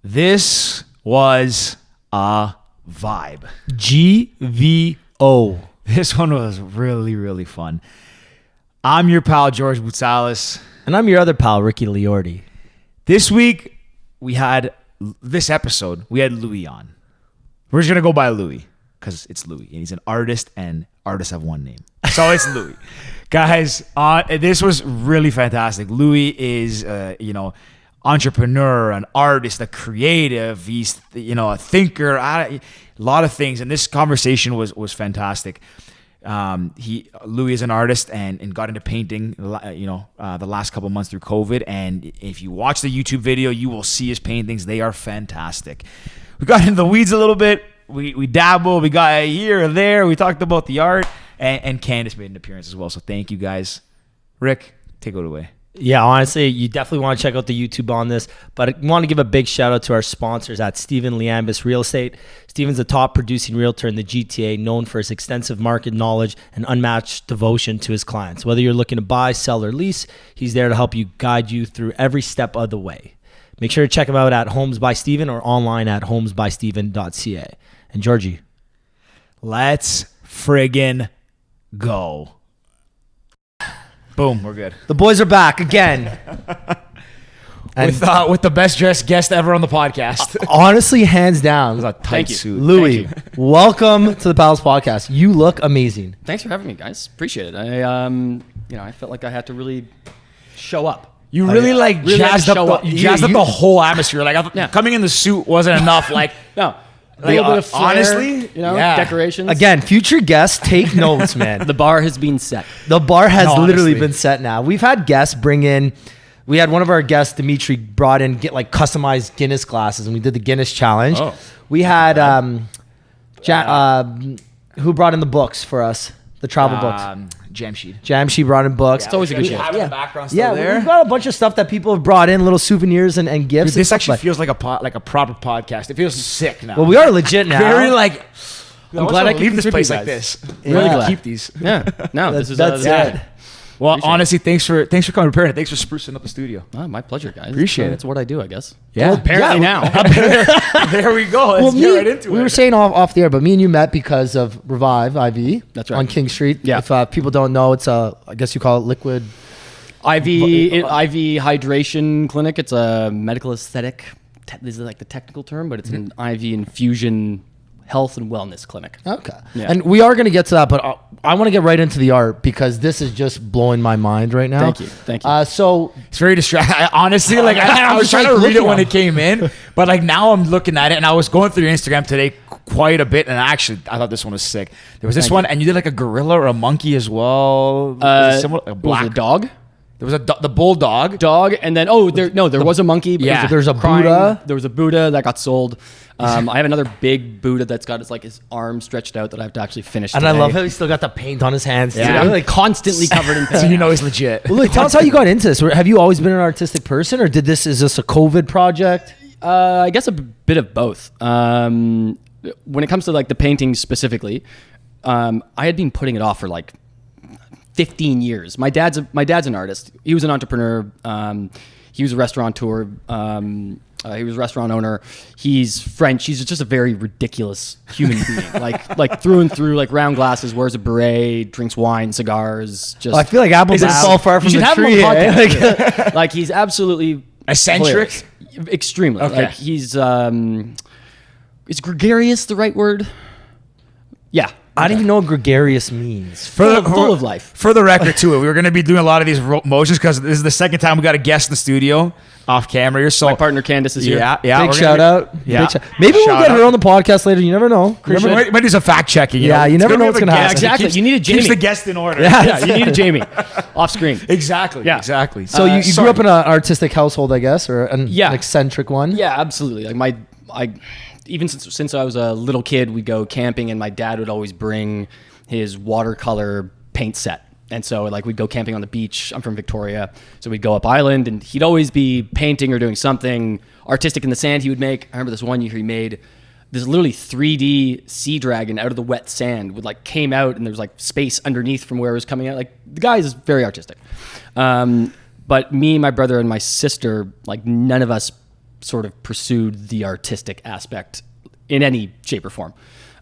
This was a vibe. GVO. This one was really, really fun. I'm your pal, George Boutsalis. And I'm your other pal, Ricky Liordi. This week, we had Louis on. We're just going to go by Louis because it's Louis. And he's an artist, and artists have one name. So it's Louis. Guys, this was really fantastic. Louis is, entrepreneur, an artist, a creative. He's, a thinker, a lot of things. And this conversation was fantastic. Louis is an artist and got into painting, the last couple months through COVID. And if you watch the YouTube video, you will see his paintings. They are fantastic. We got into the weeds a little bit. We dabbled. We got here or there. We talked about the art, and Candace made an appearance as well. So thank you guys. Rick, take it away. Yeah, honestly, you definitely want to check out the YouTube on this, but I want to give a big shout out to our sponsors at Stephen Liambis Real Estate. Stephen's a top producing realtor in the GTA, known for his extensive market knowledge and unmatched devotion to his clients. Whether you're looking to buy, sell, or lease, he's there to help you, guide you through every step of the way. Make sure to check him out at Homes by Stephen or online at homesbystephen.ca. And Georgie, let's friggin' go. Boom, we're good. The boys are back again. With the best dressed guest ever on the podcast. Honestly, hands down. It was a tight suit. Louis, welcome to the Pals Podcast. You look amazing. Thanks for having me, guys. Appreciate it. I felt like I had to really show up. You really jazzed up the whole atmosphere. Like coming in the suit wasn't enough. Like no. A little bit of flair, honestly, decorations. Again, future guests, take notes, man. The bar has been set. The bar has literally been set now. We've had guests bring in. We had one of our guests, Dimitri, brought in customized Guinness glasses, and we did the Guinness challenge. Oh. We had who brought in the books for us, the travel books. Jamshed brought in books. Yeah, it's always a good show. The background still there. We've got a bunch of stuff that people have brought in, little souvenirs and gifts. Dude, this actually feels like a proper podcast. It feels sick now. Well, we are legit now. Very like. I'm glad I can leave this place guys. like this. Really glad. Keep these. Yeah. No, that's it. Well, honestly, thanks for coming prepared. Thanks for sprucing up the studio. Oh, my pleasure, guys. Appreciate it. That's what I do, I guess. Yeah. Well, apparently now. There we go. Let's get right into it. We were saying off the air, but me and you met because of Revive IV. That's right. On King Street. Yeah. If people don't know, it's I guess you call it liquid. IV hydration clinic. It's a medical aesthetic. This is like the technical term, but it's an IV infusion health and wellness clinic. Okay. Yeah. And we are going to get to that, but I want to get right into the art because this is just blowing my mind right now. Thank you. So it's very distracting. Honestly, I was trying to read it when it came in, but now I'm looking at it, and I was going through your Instagram today quite a bit, and I thought this one was sick. There was this one, and you did like a gorilla or a monkey as well. A black dog. There was the bulldog. And then there was a monkey. Yeah. There's a Buddha. There was a Buddha that got sold. I have another big Buddha that's got his arm stretched out that I have to actually finish today. And I love how he's still got the paint on his hands. Yeah, like constantly covered in paint. So he's legit. Well, look, tell us how you got into this. Have you always been an artistic person, or is this a COVID project? I guess a bit of both. When it comes to the painting specifically, I had been putting it off for 15 years. My dad's an artist. He was an entrepreneur. He was a restaurateur. He was a restaurant owner. He's French. He's just a very ridiculous human being. like through and through, round glasses, wears a beret, drinks wine, cigars. Just I feel like apples don't fall far from the tree. He's absolutely eccentric. Hilarious. Extremely. Okay. He's is gregarious the right word? Yeah. I don't even know what gregarious means. Full of life. For the record, too, we were going to be doing a lot of these motions because this is the second time we got a guest in the studio off camera here. So my partner Candace is here. Yeah. Big shout out. Yeah. Maybe we'll get her on the podcast later. You never know. Might do some fact checking. You never know what's going to happen. Exactly. You need a Jamie. Keeps the guest in order. Yeah, you need a Jamie off screen. Exactly. Yeah. Exactly. So you grew up in an artistic household, I guess, or an eccentric one? Yeah, absolutely. Even since I was a little kid, we'd go camping, and my dad would always bring his watercolor paint set. And so we'd go camping on the beach. I'm from Victoria. So we'd go up island, and he'd always be painting or doing something artistic in the sand he would make. I remember this one year he made this literally 3D sea dragon out of the wet sand with came out, and there was space underneath from where it was coming out. The guy is very artistic. But me, my brother, and my sister, none of us sort of pursued the artistic aspect in any shape or form.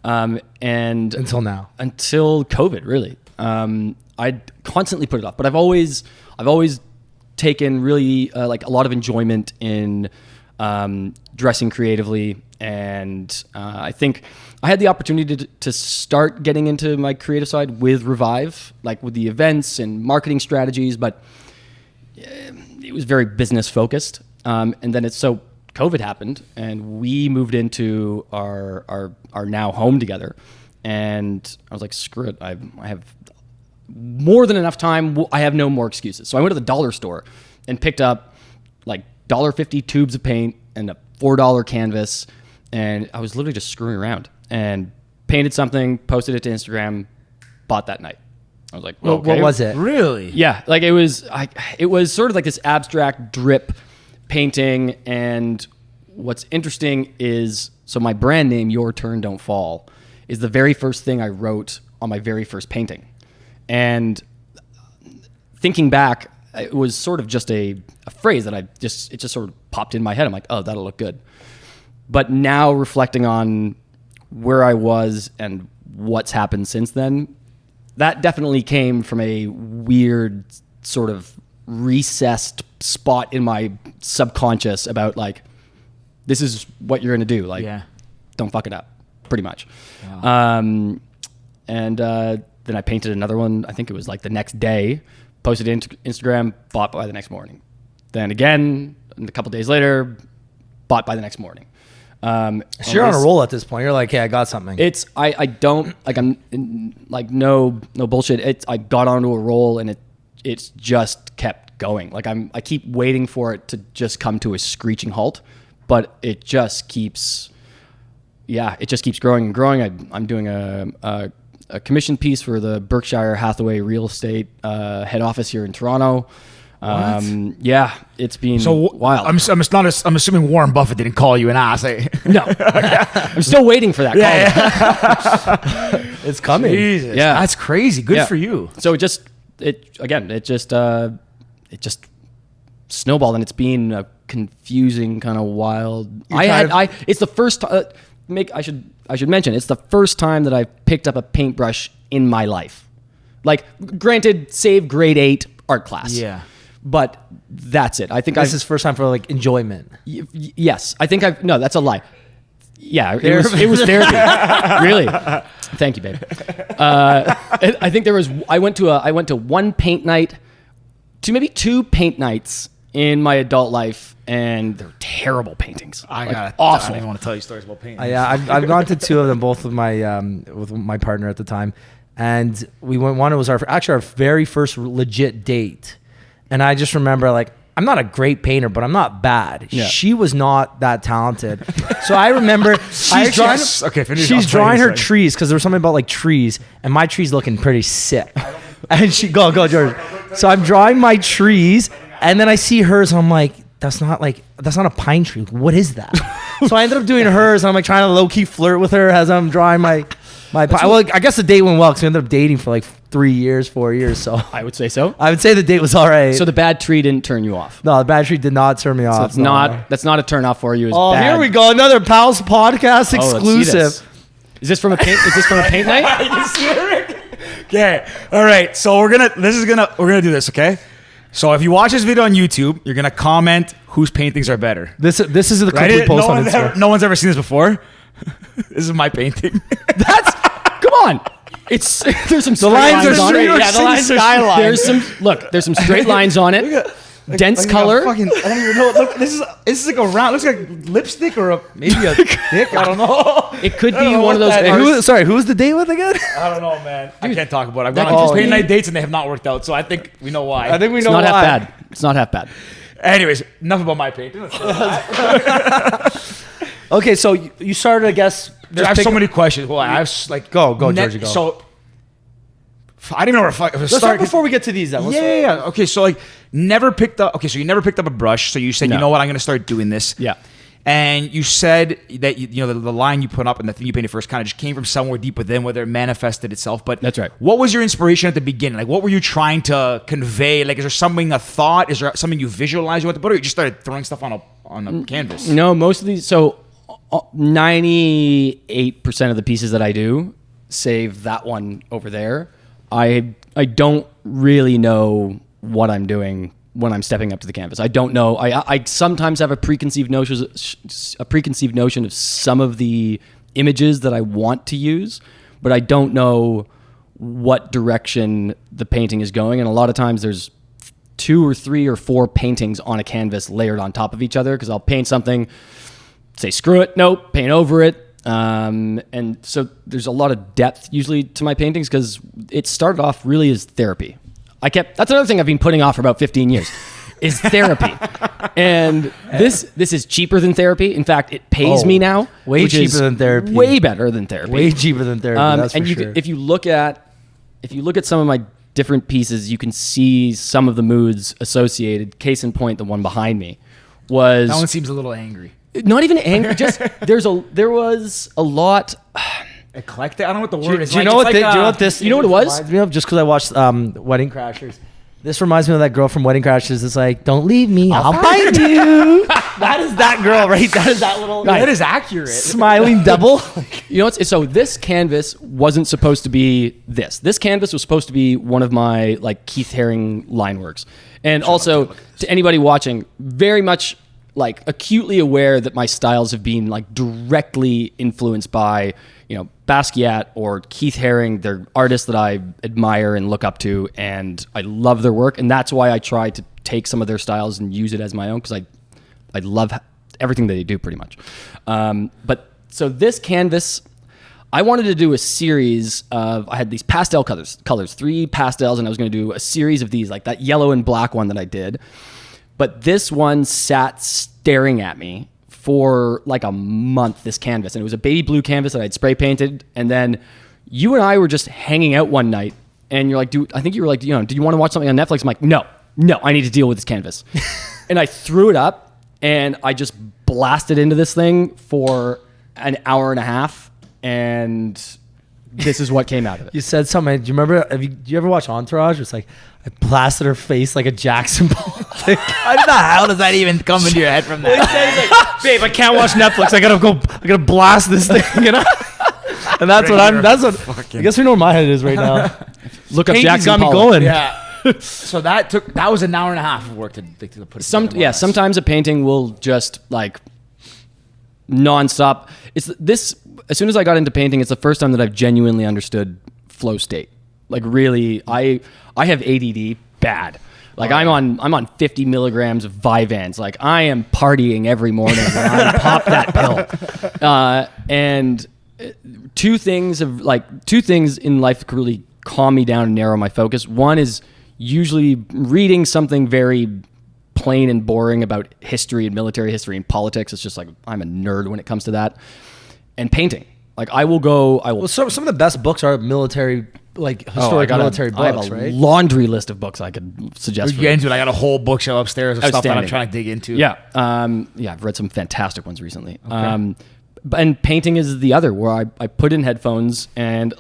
And Until now. until COVID, really. I constantly put it off, but I've always taken really like a lot of enjoyment in dressing creatively, and I think I had the opportunity to start getting into my creative side with Revive, like with the events and marketing strategies, but it was very business focused. And then COVID happened, and we moved into our now home together, and I was like, screw it, I have more than enough time. I have no more excuses. So I went to the dollar store and picked up like $1.50 tubes of paint and a $4 canvas. And I was literally just screwing around and painted something, posted it to Instagram, bought that night. I was like, well, okay. What was it? Really? Yeah. Like it was sort of like this abstract drip painting. And what's interesting is, so my brand name, Your Turn Don't Fall, is the very first thing I wrote on my very first painting. And thinking back, it was sort of just a phrase that it just sort of popped in my head. I'm like, oh, that'll look good. But now reflecting on where I was and what's happened since then, that definitely came from a weird sort of recessed spot in my subconscious about like, this is what you're going to do. Like, don't fuck it up, pretty much. Wow. Then I painted another one. I think it was like the next day, posted it to Instagram, bought by the next morning. Then again, a couple days later, bought by the next morning. So you're on a roll at this point. You're like, hey, I got something. I don't like, I'm like, no bullshit. I got onto a roll, and it's just kept going. Like I keep waiting for it to just come to a screeching halt, but it just keeps growing and growing. I'm doing a commission piece for the Berkshire Hathaway real estate head office here in Toronto. Yeah, it's been wild. I'm assuming Warren Buffett didn't call you and ask. No, I'm still waiting for that call. Yeah. It's coming. Jesus, yeah, that's crazy. Good for you. So it just snowballed, and it's been a confusing kind of wild. It's the first I should mention, it's the first time that I've picked up a paintbrush in my life. Like, granted, save grade 8 art class. Yeah. But that's it. I think this is first time for like enjoyment. Yes. I think no, that's a lie. Yeah, it was therapy. Really. Thank you, babe. I think I went to one paint night, to maybe 2 paint nights in my adult life, and they're terrible paintings. Awful. I don't even want to tell you stories about painting. Yeah, I've gone to 2 of them, both with my partner at the time, and we went. One was our very first legit date, and I just remember, like, I'm not a great painter, but I'm not bad. Yeah. She was not that talented, so I remember she's drawing her trees, because there was something about like trees, and my tree's looking pretty sick. And she go George. So I'm drawing my trees. And then I see hers, and I'm like, that's not a pine tree. What is that? So I ended up doing hers, and I'm like trying to low key flirt with her as I'm drawing my pine. Well, I guess the date went well, because we ended up dating for like 4 years. So I would say so. I would say the date was all right. So the bad tree didn't turn you off. No, the bad tree did not turn me off. So that's not a turn off for you. Here we go, another Pals podcast exclusive. Is this from a paint night? You see it? Okay. All right. So we're gonna do this. Okay. So if you watch this video on YouTube, you're gonna comment whose paintings are better. This is the clip we post on Instagram. No one's ever seen this before. This is my painting. Come on. There's some straight lines on it. Yeah, the lines are. There's some straight lines on it. Dense color. I don't even know. Look, this is like a round. Looks like lipstick or maybe a dick. I don't know. It could be one of those. Who was the date with again? I don't know, man. I can't talk about it. I've gone on paint night dates and they have not worked out. So I think we know why. It's not half bad. It's not half bad. Anyways, enough about my painting. Okay, so you started, I guess. I have so many questions. Well, I have like go, Georgie, go. So I don't even know where to Let's start before we get to these. Then. Yeah. Okay, so like you never picked up a brush. So you said, you know what, I'm going to start doing this. Yeah. And you said that the line you put up and the thing you painted first kind of just came from somewhere deep within, whether it manifested itself. But that's right. What was your inspiration at the beginning? Like, what were you trying to convey? Like, is there something, a thought? Is there something you visualized you want to put, or you just started throwing stuff on a canvas? No, most of these. So 98% of the pieces that I do, save that one over there, I don't really know what I'm doing when I'm stepping up to the canvas. I don't know. I sometimes have a preconceived notion of some of the images that I want to use, but I don't know what direction the painting is going. And a lot of times there's 2 or 3 or 4 paintings on a canvas layered on top of each other, because I'll paint something, say screw it, nope, paint over it. And so there's a lot of depth usually to my paintings, because it started off really as therapy. That's another thing I've been putting off for about 15 years is therapy. And this is cheaper than therapy. In fact, it pays me now. Way cheaper than therapy. Way better than therapy. Way cheaper than therapy. That's and for sure. If you look at some of my different pieces, you can see some of the moods associated. Case in point, the one behind me was... That one seems a little angry. Not even angry. Just there was a lot... Eclectic? I don't know what the word is. Do you know what this? You know what it was? Reminds me of, just because I watched Wedding Crashers. This reminds me of that girl from Wedding Crashers. It's like, don't leave me, I'll find you. That is that girl, right? That is that little. That is accurate. Smiling double. You know what's so? This canvas wasn't supposed to be this. This canvas was supposed to be one of my like Keith Haring line works, and also to anybody watching, very much like acutely aware that my styles have been like directly influenced by, Basquiat or Keith Haring. They're artists that I admire and look up to, and I love their work. And that's why I try to take some of their styles and use it as my own, because I love everything that they do pretty much. But so this canvas, I wanted to do a series of, I had these pastel colors, 3 pastels, and I was going to do a series of these, like that yellow and black one that I did. But this one sat staring at me for like a month, this canvas. And it was a baby blue canvas that I'd spray painted. And then you and I were just hanging out one night, and you're like, I think you were like, do you want to watch something on Netflix? I'm like, no, I need to deal with this canvas. And I threw it up, and I just blasted into this thing for an hour and a half. And this is what came out of it. You said something. Do you remember? Do you ever watch Entourage? It's like, I blasted her face like a Jackson Pollock. How does that even come into your head from that? Like, babe, I can't watch Netflix. I gotta blast this thing, And that's I guess we know where my head is right now. Look up Painting's Jackson got me Pollock. going. Yeah. So that was an hour and a half of work to put it together. Sometimes a painting will just like nonstop. It's this. As soon as I got into painting, it's the first time that I've genuinely understood flow state. Like really, I have ADD bad. Like I'm on 50 milligrams of Vyvanse. Like I am partying every morning when I pop that pill. And two things in life that could really calm me down and narrow my focus. One is usually reading something very plain and boring about history and military history and politics. It's just like I'm a nerd when it comes to that. And painting. Like I will. Well, some of the best books are military, like historic military books, I have a right? laundry list of books I could suggest. Get into it. I got a whole bookshelf upstairs of stuff that I'm trying to dig into. Yeah. I've read some fantastic ones recently. Okay. And painting is the other, where I put in headphones and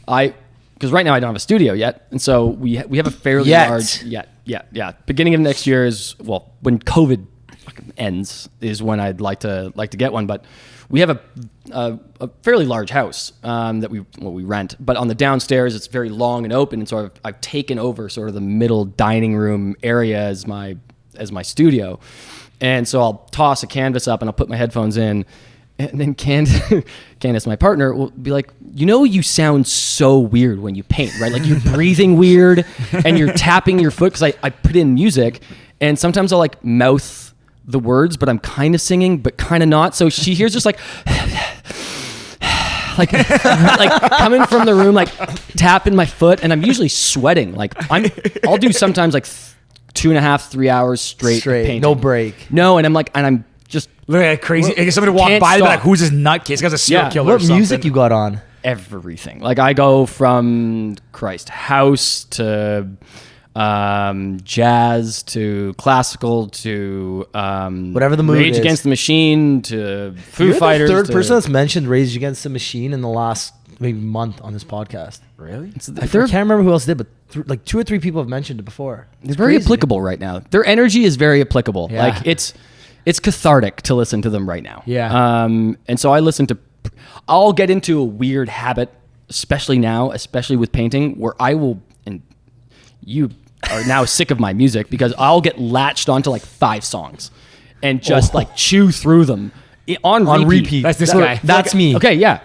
because right now I don't have a studio yet, and so we have a fairly large. Yeah. Beginning of next year is when COVID ends is when I'd like to get one, but we have a fairly large house that we rent, but on the downstairs it's very long and open, and so I've taken over sort of the middle dining room area as my studio, and so I'll toss a canvas up and I'll put my headphones in, and then Candace, my partner, will be like, you sound so weird when you paint, right? Like you're breathing weird and you're tapping your foot, because I put in music, and sometimes I'll like mouth the words, but I'm kind of singing, but kind of not. So she hears just like coming from the room, like tapping my foot, and I'm usually sweating. Like I'll do sometimes like 2.5, 3 hours straight painting. No break. No, and I'm just look at crazy. Like somebody walk by, like, who's this nutcase? This guy's a serial killer. What music you got on? Everything. Like I go from House to jazz to classical to Whatever the mood Rage is. Against the Machine to Foo You're Fighters. the third to- person that's mentioned Rage Against the Machine in the last maybe month on this podcast. Really? I can't remember who else did, but like 2 or 3 people have mentioned it before. It's very crazy. applicable right now. Their energy is very applicable. Yeah. Like it's cathartic to listen to them right now. Yeah. And so I'll get into a weird habit, especially now, especially with painting, where I will, and you are now sick of my music because I'll get latched onto like 5 songs and just like chew through them on repeat. That's this guy. That's me. Okay, yeah.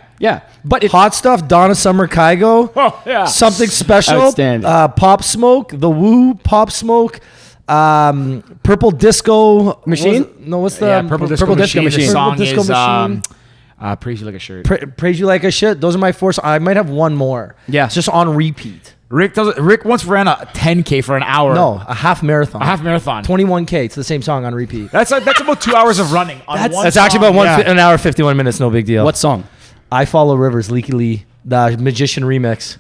But Hot Stuff, Donna Summer Kygo. Oh, yeah. Something Special. Outstanding. Pop Smoke, The Woo, Pop Smoke, Purple Disco Machine? What's the Yeah, Purple Disco Machine. The Machine. song Purple Disco is Machine. Praise You Like a Shirt. Praise You Like a Shit. Those are my 4 songs. I might have one more. Yeah. It's just on repeat. Rick once ran a 10K for an hour. No, a half marathon. A half marathon. 21K. It's the same song on repeat. That's about 2 hours of running. On one That's actually song. about an hour 51 minutes. No big deal. what song? I Follow Rivers, Leaky Lee, the Magician remix.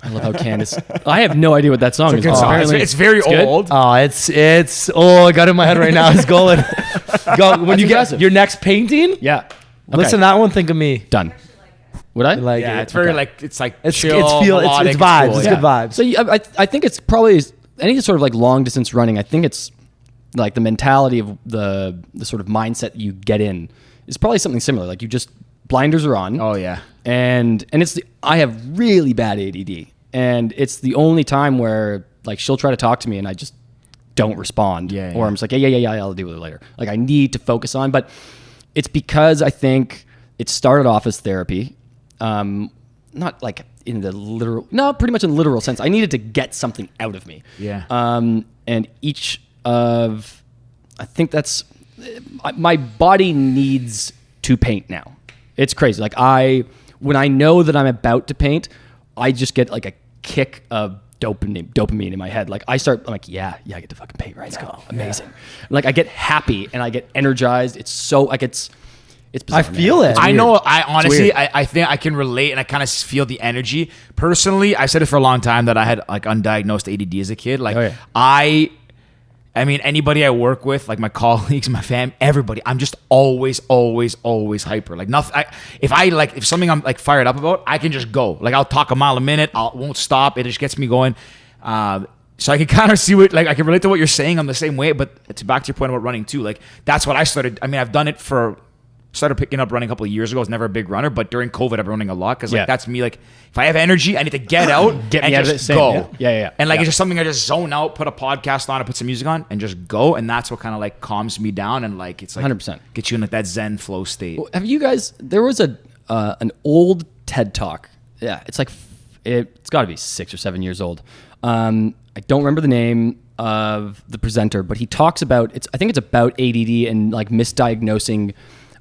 I love how Candace. I have no idea what that song is. Good song. Apparently It's very good. old. Oh, it's I got it in my head right now. It's going. When you get impressive. your next painting, Yeah. Okay. listen to that one. Think of me. Done. Would I? Like Yeah, it. it's very it's like It's chill, it's melodic, vibes. cool, It's yeah. good vibes. So I think it's probably any sort of like long distance running. I think it's like the mentality of the sort of mindset you get in is probably something similar. Like you just blinders are on. Oh yeah. And I have really bad ADD, and it's the only time where like she'll try to talk to me and I just don't respond. Yeah, yeah. Or I'm just like yeah, I'll deal with it later. Like I need to focus on, but it's because I think it started off as therapy. Not like in the literal, no, pretty much in the literal sense. I needed to get something out of me. Yeah. And I think that's, my body needs to paint now. It's crazy. Like when I know that I'm about to paint, I just get like a kick of dopamine in my head. Like I'm like, yeah, I get to fucking paint right now. Amazing. Like I get happy and I get energized. It's so like, it's bizarre, I feel man. it. I know. I honestly, weird. I think I can relate, and I kind of feel the energy. Personally, I said it for a long time that I had like undiagnosed ADD as a kid. Like Oh, yeah. I mean, anybody I work with, like my colleagues, my fam, everybody, I'm just always hyper. Like nothing. If something I'm like fired up about, I can just go. Like I'll talk a mile a minute. Won't stop. It just gets me going. So I can kind of see what, like, I can relate to what you're saying. I'm the same way. But to back to your point about running too, like that's what I started. I mean, I've done it started picking up running a couple of years ago. I was never a big runner, but during COVID, I've been running a lot because Yeah. that's me. Like if I have energy, I need to get out Get and me out of just it, same, go. yeah. And like Yeah. it's just something I just zone out, put a podcast on, I put some music on, and just go. And that's what kind of like calms me down and like it's like 100%. get you in like that Zen flow state. Have you guys? There was an old TED Talk. Yeah, it's like it's got to be 6 or 7 years old. I don't remember the name of the presenter, but he talks about I think it's about ADD and like misdiagnosing,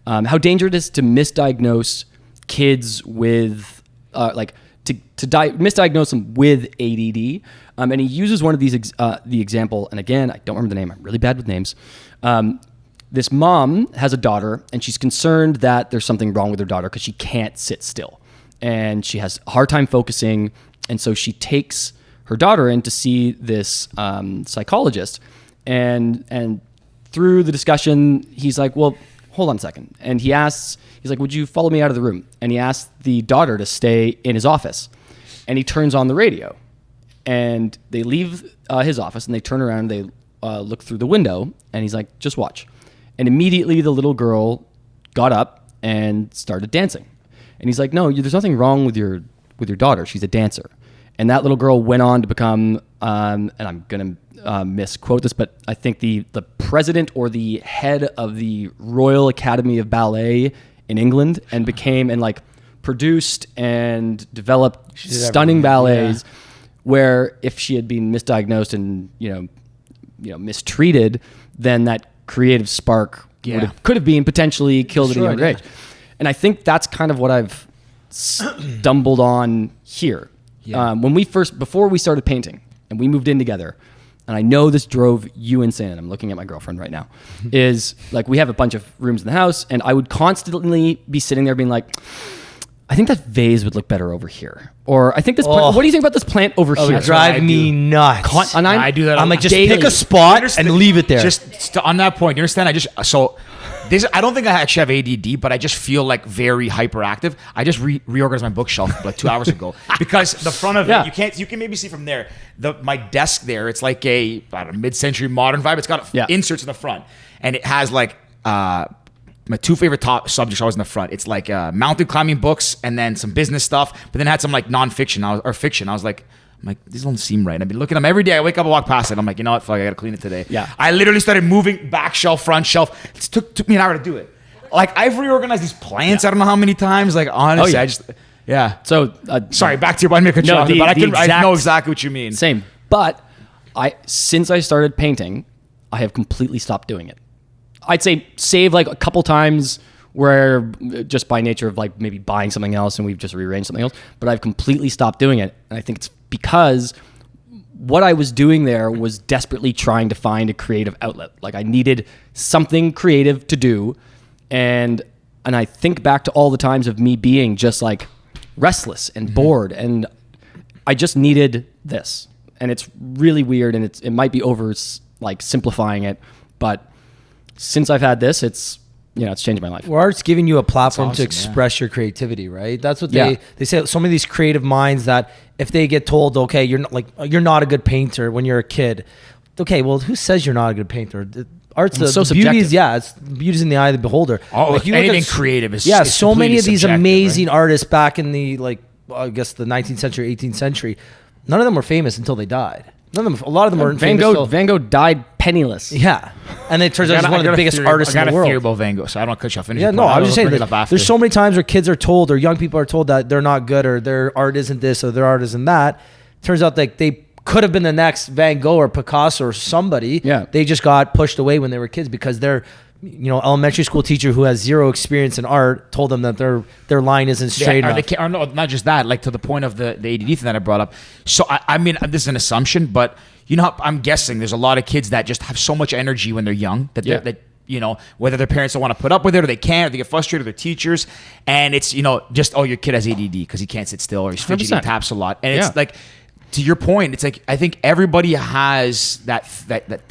how dangerous it is to misdiagnose kids with misdiagnose them with ADD. And he uses one of these the example. And again, I don't remember the name. I'm really bad with names. This mom has a daughter, and she's concerned that there's something wrong with her daughter because she can't sit still, and she has a hard time focusing. And so she takes her daughter in to see this psychologist, and through the discussion, he's like, "Well, hold on a second," and he's like, "Would you follow me out of the room?" And he asks the daughter to stay in his office, and he turns on the radio, and they leave his office, and they turn around, and they look through the window, and he's like, "Just watch." And immediately the little girl got up and started dancing. And he's like, "No, there's nothing wrong with your daughter. She's a dancer." And that little girl went on to become, and I'm going to misquote this, but I think the president or the head of the Royal Academy of Ballet in England, and became and like produced and developed stunning ballets. Yeah. Where if she had been misdiagnosed and mistreated, then that creative spark could have been potentially killed at a younger age. And I think that's kind of what I've stumbled on here. Yeah. Before we started painting and we moved in together, and I know this drove you insane, and I'm looking at my girlfriend right now, is like we have a bunch of rooms in the house, and I would constantly be sitting there being like, I think that vase would look better over here. Or I think this plant, what do you think about this plant over here? Drive me nuts. And I do that. I'm like, just daily. pick a spot and leave it there. Just on that point, you understand? I don't think I actually have ADD, but I just feel like very hyperactive. I just reorganized my bookshelf like 2 hours ago because the front of it, you can maybe see from there, my desk there, it's like a mid-century modern vibe. It's got inserts in the front, and it has like my two favorite top subjects are always in the front. It's like mountain climbing books and then some business stuff, but then it had some like nonfiction or fiction. I'm like, these don't seem right. I've been looking at them every day. I wake up and walk past it. I'm like, you know what? Fuck, I gotta clean it today. Yeah. I literally started moving back shelf, front shelf. It took me an hour to do it. Like I've reorganized these plants. I don't know how many times. Like honestly, So sorry. Back to your mind. But I know exactly what you mean. Same. But since I started painting, I have completely stopped doing it. I'd say save like a couple times where just by nature of like maybe buying something else and we've just rearranged something else, but I've completely stopped doing it. And I think it's because what I was doing there was desperately trying to find a creative outlet. Like I needed something creative to do. And I think back to all the times of me being just like restless and bored, and I just needed this. And it's really weird, and it might be over like simplifying it, but since I've had this, it's changed my life. Well, art's giving you a platform to express your creativity, right? That's what they say. So many of these creative minds that if they get told, okay, you're not a good painter when you're a kid. Okay, well, who says you're not a good painter? Art's so beauty subjective. It's beauty's in the eye of the beholder. Like anything creative is so many of these subjective, amazing artists back in the I guess the 19th century, 18th century, none of them were famous until they died. A lot of them weren't famous. Van Gogh died penniless. Yeah, and it turns out he's one of the biggest artists in the world. I got a theory about Van Gogh, so I don't cut you off. Yeah, no, I was just saying that there's so many times where kids are told or young people are told that they're not good or their art isn't this or their art isn't that. Turns out like they could have been the next Van Gogh or Picasso or somebody. Yeah. They just got pushed away when they were kids because their elementary school teacher who has zero experience in art told them that their line isn't straight enough. Or no, not just that, like to the point of the ADD thing that I brought up. So I mean, this is an assumption, but I'm guessing there's a lot of kids that just have so much energy when they're young that whether their parents don't want to put up with it or they can't, or they get frustrated with their teachers, and it's just your kid has ADD because he can't sit still or he's fidgety and taps a lot, and it's like, to your point, it's like I think everybody has that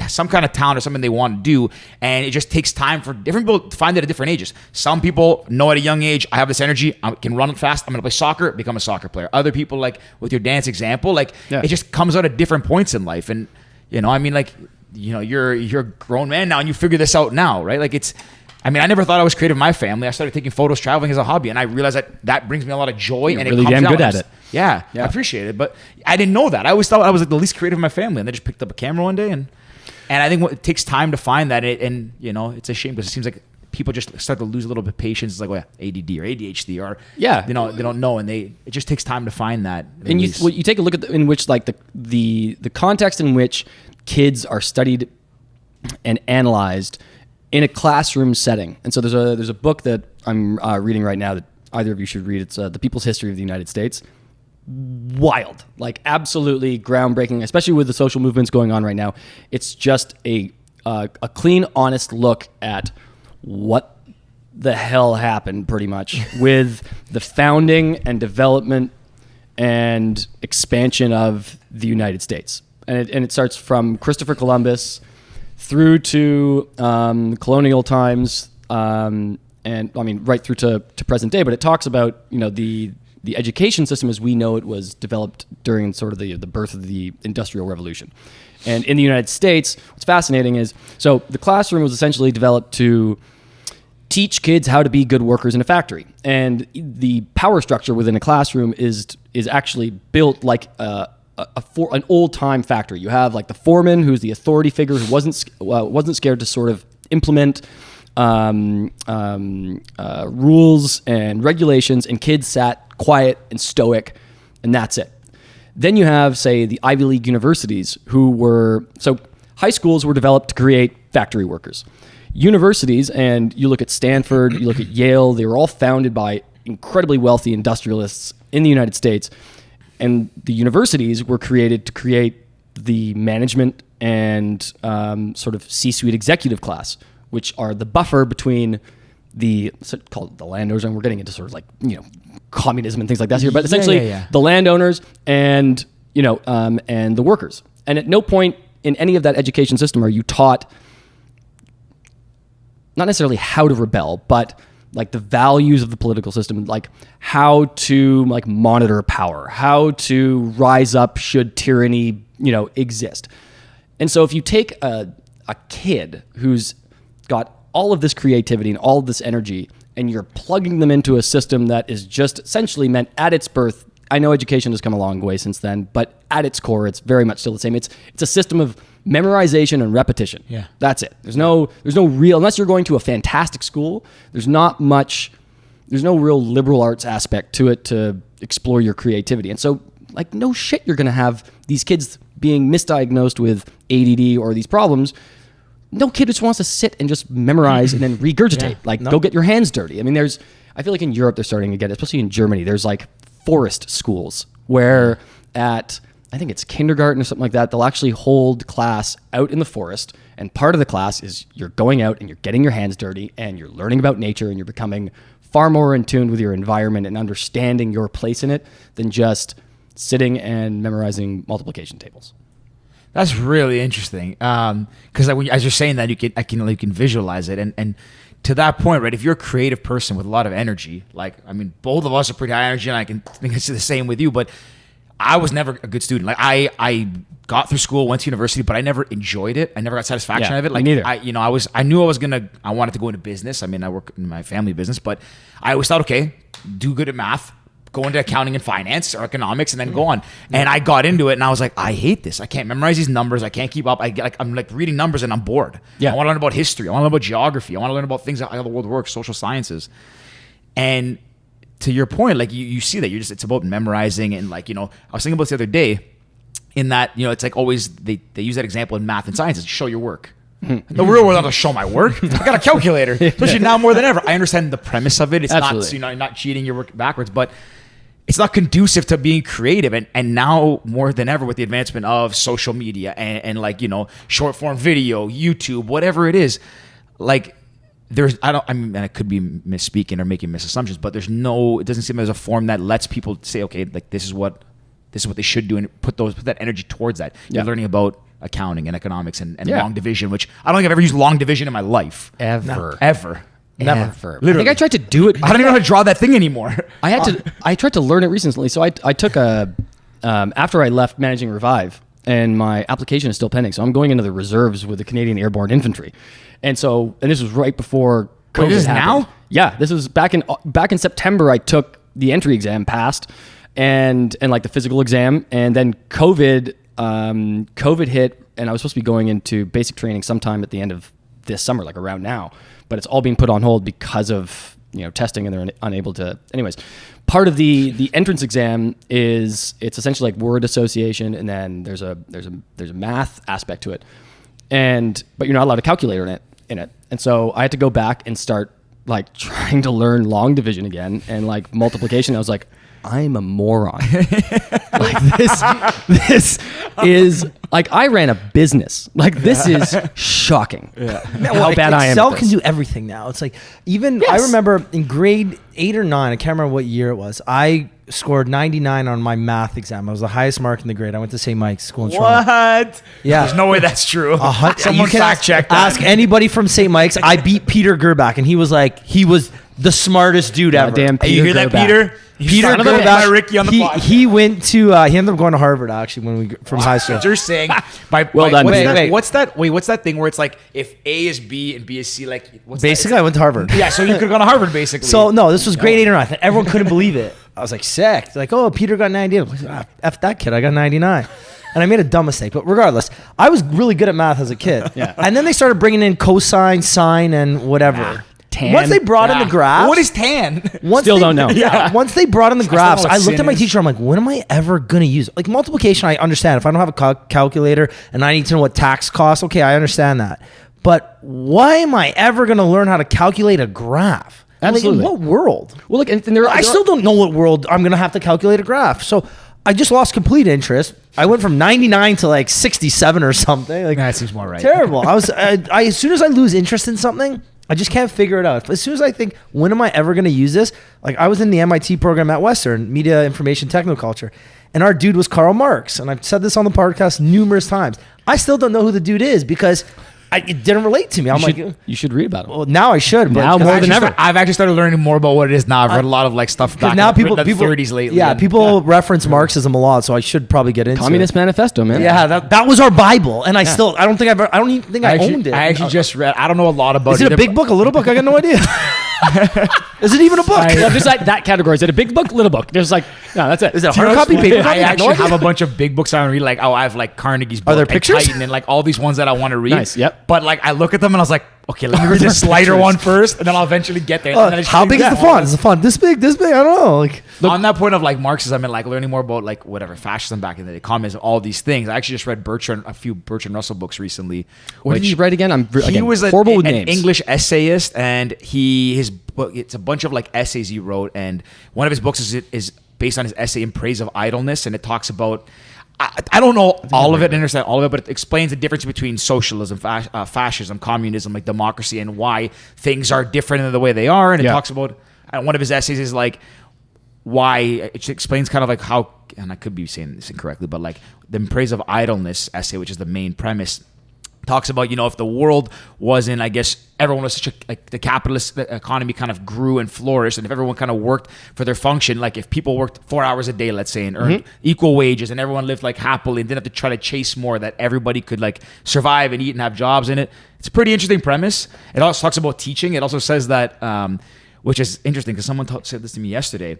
some kind of talent or something they want to do, and it just takes time for different people to find it at different ages. Some people know at a young age, I have this energy, I can run fast, I'm going to play soccer, become a soccer player. Other people, like with your dance example, it just comes out at different points in life, and I mean, like you're a grown man now, and you figure this out now, right? Like I never thought I was creative in my family. I started taking photos, traveling as a hobby, and I realized that brings me a lot of joy. You're and really it comes damn out good at it. Yeah, I appreciate it, but I didn't know that. I always thought I was like the least creative in my family, and they just picked up a camera one day, and I think it takes time to find that, and it's a shame because it seems like people just start to lose a little bit of patience. It's like, ADD or ADHD or they don't know, and it just takes time to find that. And you take a look at in which like the context in which kids are studied and analyzed in a classroom setting. And so there's a book that I'm reading right now that either of you should read. It's The People's History of the United States. Wild, like absolutely groundbreaking, especially with the social movements going on right now. It's just a clean, honest look at what the hell happened pretty much with the founding and development and expansion of the United States. And it starts from Christopher Columbus through to colonial times, and I mean right through to present day. But it talks about the education system as we know it was developed during sort of the birth of the Industrial Revolution. And in the United States, what's fascinating is so the classroom was essentially developed to teach kids how to be good workers in a factory, and the power structure within a classroom is actually built like an old time factory. You have like the foreman, who's the authority figure, who wasn't scared to sort of implement rules and regulations, and kids sat quiet and stoic, and that's it. Then you have, say, the Ivy League universities, so high schools were developed to create factory workers. Universities, and you look at Stanford, you look at Yale, they were all founded by incredibly wealthy industrialists in the United States. And the universities were created to create the management and sort of C-suite executive class, which are the buffer between called the landowners, and we're getting into sort of like, communism and things like that here, but essentially yeah. the landowners and, and the workers. And at no point in any of that education system are you taught not necessarily how to rebel, but like the values of the political system, like how to like monitor power, how to rise up should tyranny, exist. And so if you take a kid who's got all of this creativity and all of this energy, and you're plugging them into a system that is just essentially meant at its birth. I know education has come a long way since then, but at its core, it's very much still the same. It's a system of memorization and repetition. Yeah. That's it. There's no real, unless you're going to a fantastic school, there's no real liberal arts aspect to it to explore your creativity. And so, like, no shit, you're going to have these kids being misdiagnosed with ADD or these problems. No kid just wants to sit and just memorize and then regurgitate. Go get your hands dirty. I mean, I feel like in Europe they're starting to get, especially in Germany, there's like forest schools where I think it's kindergarten or something like that, they'll actually hold class out in the forest. And part of the class is you're going out and you're getting your hands dirty and you're learning about nature and you're becoming far more in tune with your environment and understanding your place in it than just sitting and memorizing multiplication tables. That's really interesting. Because as you're saying that, you can visualize it, and to that point, right? If you're a creative person with a lot of energy, like, I mean, both of us are pretty high energy, and I can think it's the same with you. But I was never a good student. Like, I got through school, went to university, but I never enjoyed it. I never got satisfaction out of it. Like, me neither. I wanted to go into business. I mean, I work in my family business, but I always thought, okay, do good at math, go into accounting and finance or economics, and then go on. And I got into it, and I was like, I hate this. I can't memorize these numbers. I can't keep up. I'm like reading numbers, and I'm bored. Yeah. I want to learn about history. I want to learn about geography. I want to learn about things how the world works, social sciences. And to your point, like you see that it's about memorizing, and like, I was thinking about this the other day, in that, it's like always they use that example in math and sciences, show your work. The real world, I don't show my work. I got a calculator, especially now more than ever. I understand the premise of it. It's Absolutely. not, not cheating your work backwards, but it's not conducive to being creative. And now more than ever with the advancement of social media and like, short form video, YouTube, whatever it is, like and I could be misspeaking or making misassumptions, but it doesn't seem there's a form that lets people say, okay, like this is what they should do, and put that energy towards that. You're learning about accounting and economics and long division, which I don't think I've ever used long division in my life. Ever. Never. I think I tried to do it. I don't even know how to draw that thing anymore. I tried to learn it recently. So I took after I left managing Revive, and my application is still pending. So I'm going into the reserves with the Canadian Airborne Infantry. And this was right before COVID this is happened. now? Yeah, this was back in September. I took the entry exam, passed, and like the physical exam, and then COVID hit, and I was supposed to be going into basic training sometime at the end of this summer, like around now, but it's all being put on hold because of testing, and they're unable to. Anyways, part of the entrance exam it's essentially like word association, and then there's a math aspect to it, but you're not allowed a calculator in it, and so I had to go back and start like trying to learn long division again and like multiplication. I was like, I'm a moron. Like this is like, I ran a business. Like, this is shocking. How bad I am. Excel at can this. do everything now. It's like, even Yes. I remember in grade 8 or 9, I can't remember what year it was, I scored 99 on my math exam. I was the highest mark in the grade. I went to St. Mike's School in Toronto. What? Yeah. There's no way that's true. Someone You can fact check that. ask anybody from St. Mike's. I beat Peter Gerbach, and he was the smartest dude ever. Goddamn Hey, you hear that, Gerbach. Peter? Peter Son of a Gerbach, bitch. Ricky on the pod. he went to he ended up going to Harvard actually from high school. You're saying Well done, what's, Peter. what's that thing where it's like if A is B and B is C, like what's Basically, that? I went to Harvard. Yeah, so you could have gone to Harvard basically. So no, this was grade 8 or 9. Everyone couldn't believe it. I was like, sick. They're like, oh, Peter got 90. I was like, F that kid. I got 99. And I made a dumb mistake. But regardless, I was really good at math as a kid. Yeah. And then they started bringing in cosine, sine, and whatever. Tan. Once they brought in the graphs. What is tan? Still don't know. Yeah. Once they brought in the graphs, what I looked sin at my is. teacher. I'm like, when am I ever going to use it? Like multiplication, I understand. If I don't have a calculator and I need to know what tax costs, okay, I understand that. But why am I ever going to learn how to calculate a graph? Absolutely. Like, in what world? Well, look, and I still don't know what world I'm going to have to calculate a graph. So I just lost complete interest. I went from 99 to like 67 or something. Like, That seems more right. terrible. I as soon as I lose interest in something, I just can't figure it out. As soon as I think, when am I ever going to use this? Like I was in the MIT program at Western, Media Information Technoculture, and our dude was Karl Marx. And I've said this on the podcast numerous times. I still don't know who the dude is because it didn't relate to me. You should read about him. Well, now I should. Now more than ever. I've actually started learning more about what it is now. I've read a lot of like stuff back now in the 30s lately. Yeah, people reference Marxism a lot, so I should probably get into Communist it. Manifesto, man. Yeah, that was our Bible, and I don't even think I owned it. I actually just read. I don't know a lot about it. Is it a big book, a little book? I got no idea. Is it even a book? Well, just like that category. Is it a big book, little book? There's like, no, that's it. Is it a hard copy, paper copy? I actually have a bunch of big books I want to read. Like, I have like Carnegie's book, Are there and pictures? Titan, and like all these ones that I want to read. Nice, yep. But like, I look at them and I was like, okay, let me read this lighter one first, and then I'll eventually get there. And then I just How read big is that. the font? Is the font this big? This big? I don't know. Like, On that point of like Marxism and like learning more about like whatever fascism back in the day, communism, all these things. I actually just read a few Bertrand Russell books recently. What did you write again? He was horrible with an names. English essayist, and his book, it's a bunch of like essays he wrote, and one of his books is based on his essay in praise of idleness, and it talks about. I don't know all of it, understand all of it, but it explains the difference between socialism, fascism, communism, like democracy, and why things are different in the way they are. And it talks about one of his essays is like why it explains kind of like how, and I could be saying this incorrectly, but like the praise of idleness essay, which is the main premise. Talks about, if the world wasn't, I guess everyone was the capitalist economy kind of grew and flourished, and if everyone kind of worked for their function, like if people worked 4 hours a day, let's say, and earned equal wages, and everyone lived like happily and didn't have to try to chase more, that everybody could like survive and eat and have jobs in it. It's a pretty interesting premise. It also talks about teaching. It also says that, which is interesting because someone said this to me yesterday.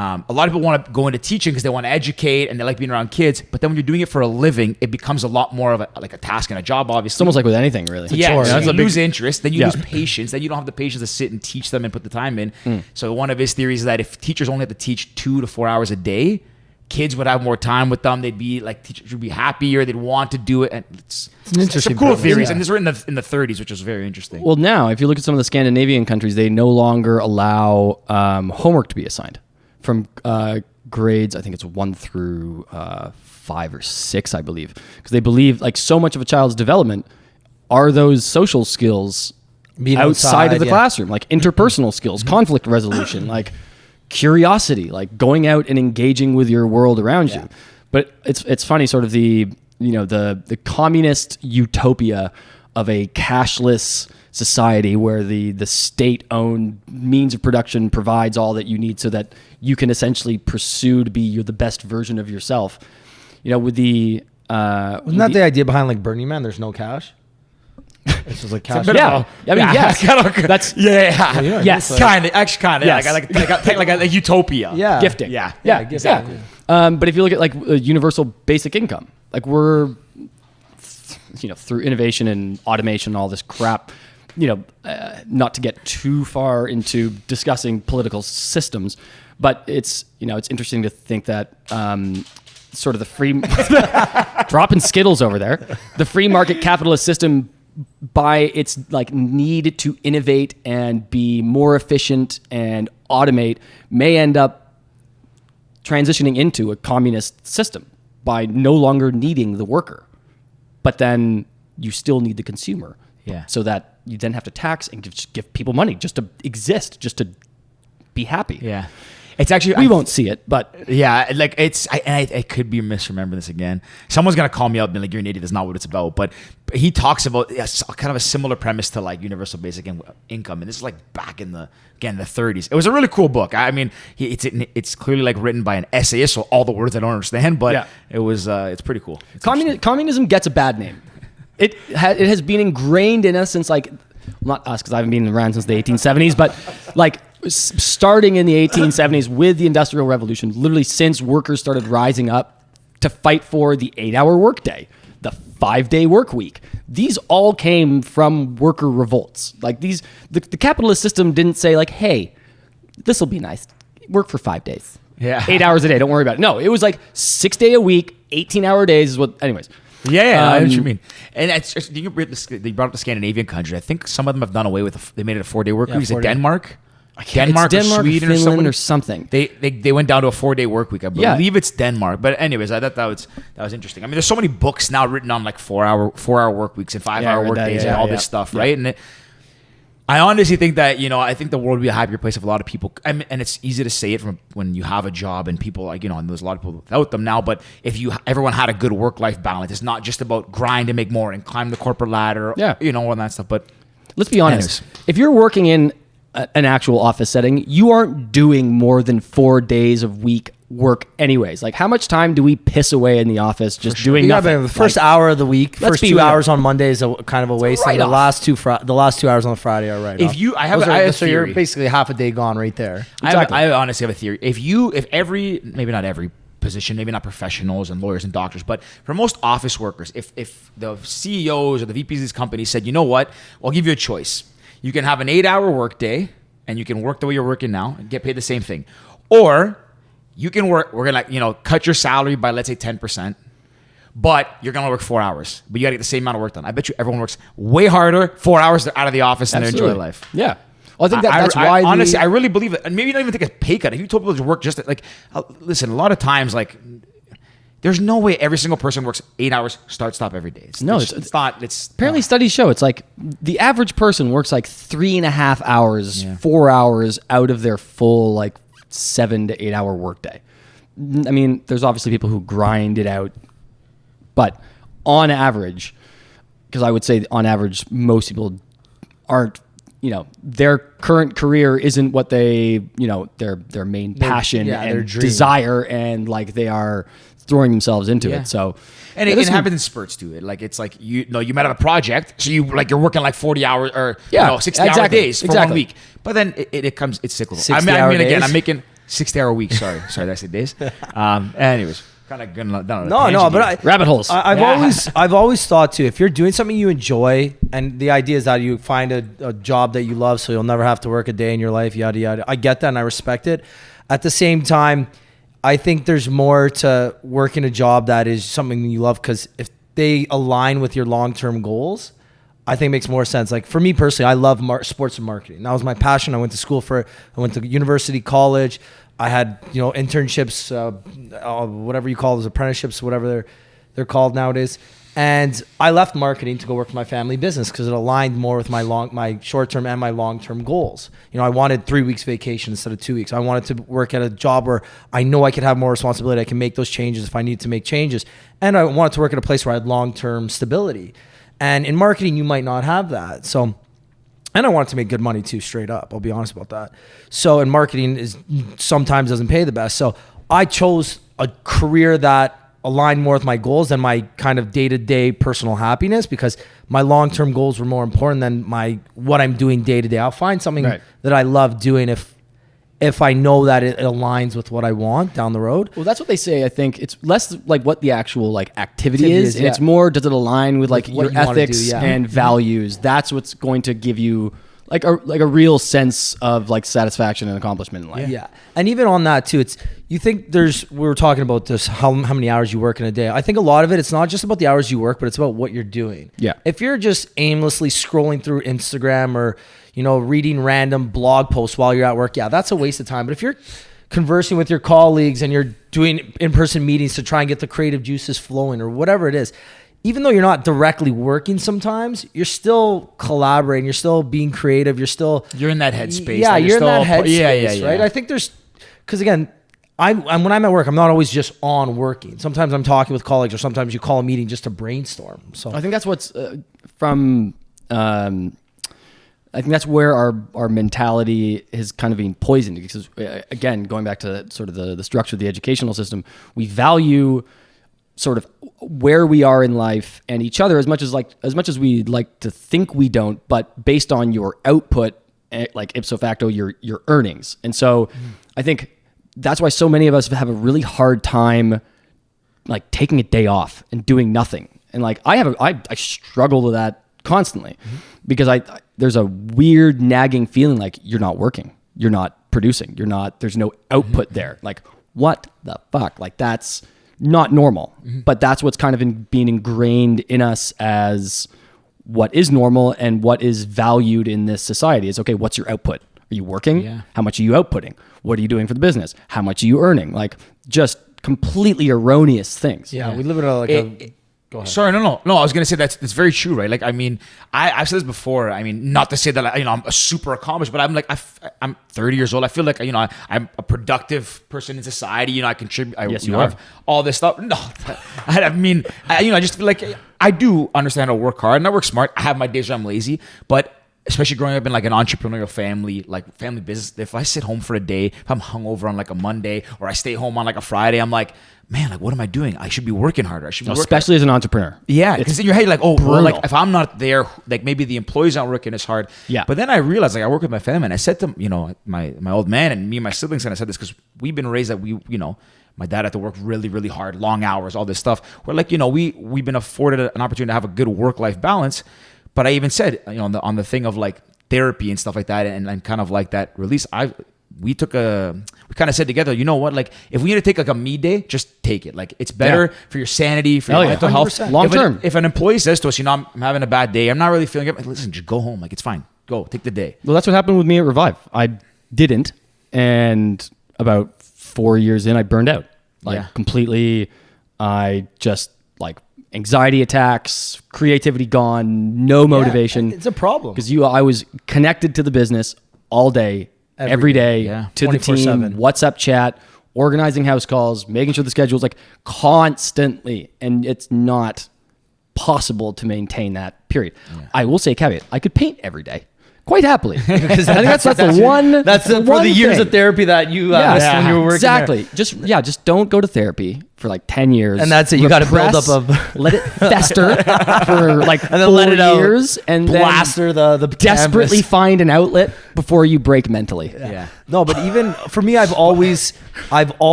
A lot of people want to go into teaching because they want to educate and they like being around kids. But then when you're doing it for a living, it becomes a lot more of a task and a job, obviously. It's almost like with anything, really. Yeah, so That's you a big- lose interest, then you lose patience, then you don't have the patience to sit and teach them and put the time in. So one of his theories is that if teachers only had to teach 2 to 4 hours a day, kids would have more time with them. They'd be like, teachers would be happier. They'd want to do it. And it's interesting some cool premise. theories. Yeah. And this was written in the 30s, which was very interesting. Well, now, if you look at some of the Scandinavian countries, they no longer allow homework to be assigned from grades. I think it's 1 through 5 or 6, I believe, because they believe like so much of a child's development are those social skills Being outside of the yeah. classroom, like interpersonal skills, conflict resolution, like curiosity, like going out and engaging with your world around you. But it's funny, sort of the communist utopia of a cashless society where the state-owned means of production provides all that you need so that you can essentially pursue to be the best version of yourself. With the Isn't that the idea behind like Burning Man? There's no cash. It's just like cash. yeah. I mean, yes. That's yes. Kind of, actually, kind of. Yes. Like a utopia. Yeah. gifting. Yeah. Yeah. exactly. But if you look at like universal basic income, like we're, through innovation and automation and all this crap, not to get too far into discussing political systems, but it's interesting to think that sort of the free dropping Skittles over there, the free market capitalist system, by its like need to innovate and be more efficient and automate, may end up transitioning into a communist system by no longer needing the worker, but then you still need the consumer. Yeah. So that you then have to tax and give people money just to exist, just to be happy. Yeah. It's actually We won't see it, but yeah, like I could be misremembering this again. Someone's gonna call me up and be like, "You're an idiot." That's not what it's about. But he talks about kind of a similar premise to like universal basic income, and this is like back in the 30s. It was a really cool book. I mean, it's clearly like written by an essayist, so all the words I don't understand, but it's pretty cool. It's communism gets a bad name. It has been ingrained in us since like, not us because I haven't been around since the 1870s, but like starting in the 1870s with the Industrial Revolution, literally since workers started rising up to fight for the 8-hour workday, the 5-day work week. These all came from worker revolts. Like the capitalist system didn't say like, hey, this will be nice. Work for 5 days. Yeah. 8 hours a day. Don't worry about it. No, it was like 6 day a week, 18-hour days is what, anyways. Yeah, I know what you mean. And it's just, they brought up the Scandinavian countries. I think some of them have done away with they made it a 4-day work week. Is it Denmark? Denmark or or Sweden Finland or or something. They went down to a 4-day work week. I believe it's Denmark. But anyways, I thought that was interesting. I mean, there's so many books now written on like 4-hour work weeks and 5-hour work days and all this stuff, right? And I honestly think that, I think the world would be a happier place if a lot of people, and it's easy to say it from when you have a job and people and there's a lot of people without them now, but if everyone had a good work-life balance, it's not just about grind and make more and climb the corporate ladder, all that stuff. But let's be honest. If you're working in an actual office setting, you aren't doing more than 4 days a week work anyways. Like, how much time do we piss away in the office just doing nothing? The first hour of the week, first 2 hours on Monday is kind of a waste. And the last 2 hours on Friday are right. I have a so theory. you're basically half a day gone right there. Exactly. I honestly have a theory. Maybe not every position, maybe not professionals and lawyers and doctors, but for most office workers, if the CEOs or the VPs of these companies said, you know what, I'll give you a choice. You can have an 8-hour work day and you can work the way you're working now and get paid the same thing. Or you can work, we're going to cut your salary by, let's say, 10%, but you're going to work 4 hours, but you got to get the same amount of work done. I bet you everyone works way harder, 4 hours, they're out of the office and they enjoy life. Yeah. Well, I think that's why. Honestly, I really believe it. And maybe not even take a pay cut. If you told people to work just listen, a lot of times, there's no way every single person works 8 hours, stop every day. It's not. Apparently, studies show it's like the average person works 3.5 hours, 4 hours out of their full 7 to 8 hour workday. I mean, there's obviously people who grind it out, but on average, because I would say on average, most people aren't. Their current career isn't what they, their main passion and desire, and they are throwing themselves into it. So, and it happens in spurts too. It's like you might have a project, so you're working 40 hours or 60-hour days for 1 week, but then it's cyclical. I'm making 60-hour weeks. Sorry, did I say days? Anyways. Kind of going down but rabbit holes. I've always thought too, if you're doing something you enjoy, and the idea is that you find a job that you love, so you'll never have to work a day in your life, yada yada. I get that and I respect it. At the same time, I think there's more to working a job that is something you love, because if they align with your long-term goals, I think it makes more sense. Like for me personally, I love sports and marketing. That was my passion. I went to school for it. I went to university, college. I had, internships, whatever you call those, apprenticeships, whatever they're called nowadays. And I left marketing to go work for my family business because it aligned more with my short-term and my long-term goals. I wanted 3 weeks vacation instead of 2 weeks. I wanted to work at a job where I know I could have more responsibility. I can make those changes if I need to make changes. And I wanted to work at a place where I had long-term stability. And in marketing, you might not have that. So, and I wanted to make good money too, straight up. I'll be honest about that. So, and marketing sometimes doesn't pay the best. So I chose a career that aligned more with my goals than my kind of day-to-day personal happiness, because my long-term goals were more important than what I'm doing day-to-day. I'll find something that I love doing if I know that it aligns with what I want down the road. Well, that's what they say. I think it's less what the actual activity is, and it's more, does it align with your ethics and values? That's what's going to give you a real sense of satisfaction and accomplishment in life. Yeah. And even on that too, we were talking about this, how many hours you work in a day. I think a lot of it's not just about the hours you work, but it's about what you're doing. Yeah. If you're just aimlessly scrolling through Instagram or, reading random blog posts while you're at work, that's a waste of time. But if you're conversing with your colleagues and you're doing in-person meetings to try and get the creative juices flowing or whatever it is, even though you're not directly working sometimes, you're still collaborating, you're still being creative, you're in that headspace. Yeah, you're in that headspace, right? I think because again, when I'm at work, I'm not always just on working. Sometimes I'm talking with colleagues, or sometimes you call a meeting just to brainstorm. So I think that's what's I think that's where our mentality is kind of being poisoned, because again, going back to sort of the structure of the educational system, we value sort of where we are in life and each other as much as we like to think we don't, but based on your output, ipso facto your earnings. And so I think that's why so many of us have a really hard time taking a day off and doing nothing. And I struggle with that constantly, because there's a weird nagging feeling you're not working, you're not producing, there's no output there. What the fuck? That's not normal. But that's what's kind of being ingrained in us as what is normal and what is valued in this society. Is, okay, what's your output? Are you working? Yeah. How much are you outputting? What are you doing for the business? How much are you earning? Just completely erroneous things. Yeah, we live in Go ahead. Sorry, no. I was gonna say that's very true, right? Like, I mean, I've said this before. I mean, not to say that I'm a super accomplished, but I'm like I'm 30 years old. I feel like I'm a productive person in society. I contribute. Yes, you you know, are. have all this stuff. No, I mean, I just feel like I do understand how to work hard and I work smart. I have my days where I'm lazy, but especially growing up in like an entrepreneurial family, like family business, if I sit home for a day, if I'm hungover on like a Monday or I stay home on like a Friday, I'm like, man, like what am I doing? I should be working harder. I should be working Especially as an entrepreneur. Yeah, because in your head you're like, oh, well, brutal. like if I'm not there, like maybe the employees aren't working as hard. Yeah. But then I realized, like, I work with my family, and I said to my old man and me and my siblings, and I said this because we've been raised that my dad had to work really, really hard, long hours, all this stuff. We're like, we've been afforded an opportunity to have a good work-life balance. But I even said, on the thing of like therapy and stuff like that, and kind of like that release, we kind of said together, you know what, like if we need to take like a me day, just take it. Like it's better for your sanity, for your mental health. 100%. Long term. If an employee says to us, I'm having a bad day, I'm not really feeling it, like, listen, just go home. Like it's fine. Go take the day. Well, that's what happened with me at Revive. I didn't. And about 4 years in, I burned out. Like completely. I just like anxiety attacks, creativity gone, no motivation. It's a problem. Because I was connected to the business all day, every day, to the team, 24/7. WhatsApp chat, organizing house calls, making sure the schedule's like constantly. And it's not possible to maintain that period. I will say a caveat. I could paint every day. Quite happily. Because I think that's the one. That's for the years of therapy that you missed when you were working exactly. there. Just don't go to therapy for like 10 years. And that's it. You got to build up let it fester for like and then 4 let it out. years and Blaster the desperately canvas. find an outlet before you break mentally. Yeah. No, but even for me, I've always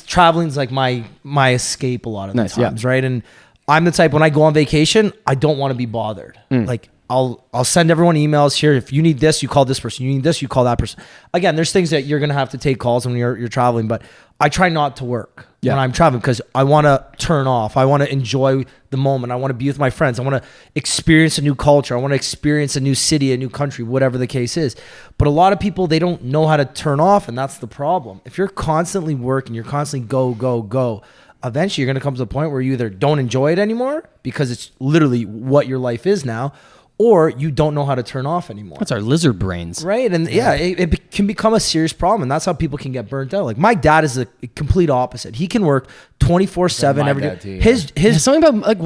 traveling's like my escape a lot of the Nice, yeah. times, right? And I'm the type when I go on vacation, I don't want to be bothered. Like I'll send everyone emails here. If you need this, you call this person. You need this, you call that person. Again, there's things that you're gonna have to take calls when you're traveling, but I try not to work when I'm traveling because I want to turn off. I want to enjoy the moment. I want to be with my friends. I want to experience a new culture. I want to experience a new city, a new country, whatever the case is. But a lot of people, they don't know how to turn off, and that's the problem. If you're constantly working, you're constantly go, eventually you're going to come to the point where you either don't enjoy it anymore because it's literally what your life is now, or you don't know how to turn off anymore. That's our lizard brains. Right. And it can become a serious problem. And that's how people can get burnt out. Like my dad is the complete opposite. He can work 24/7 every day. Too, His Something about like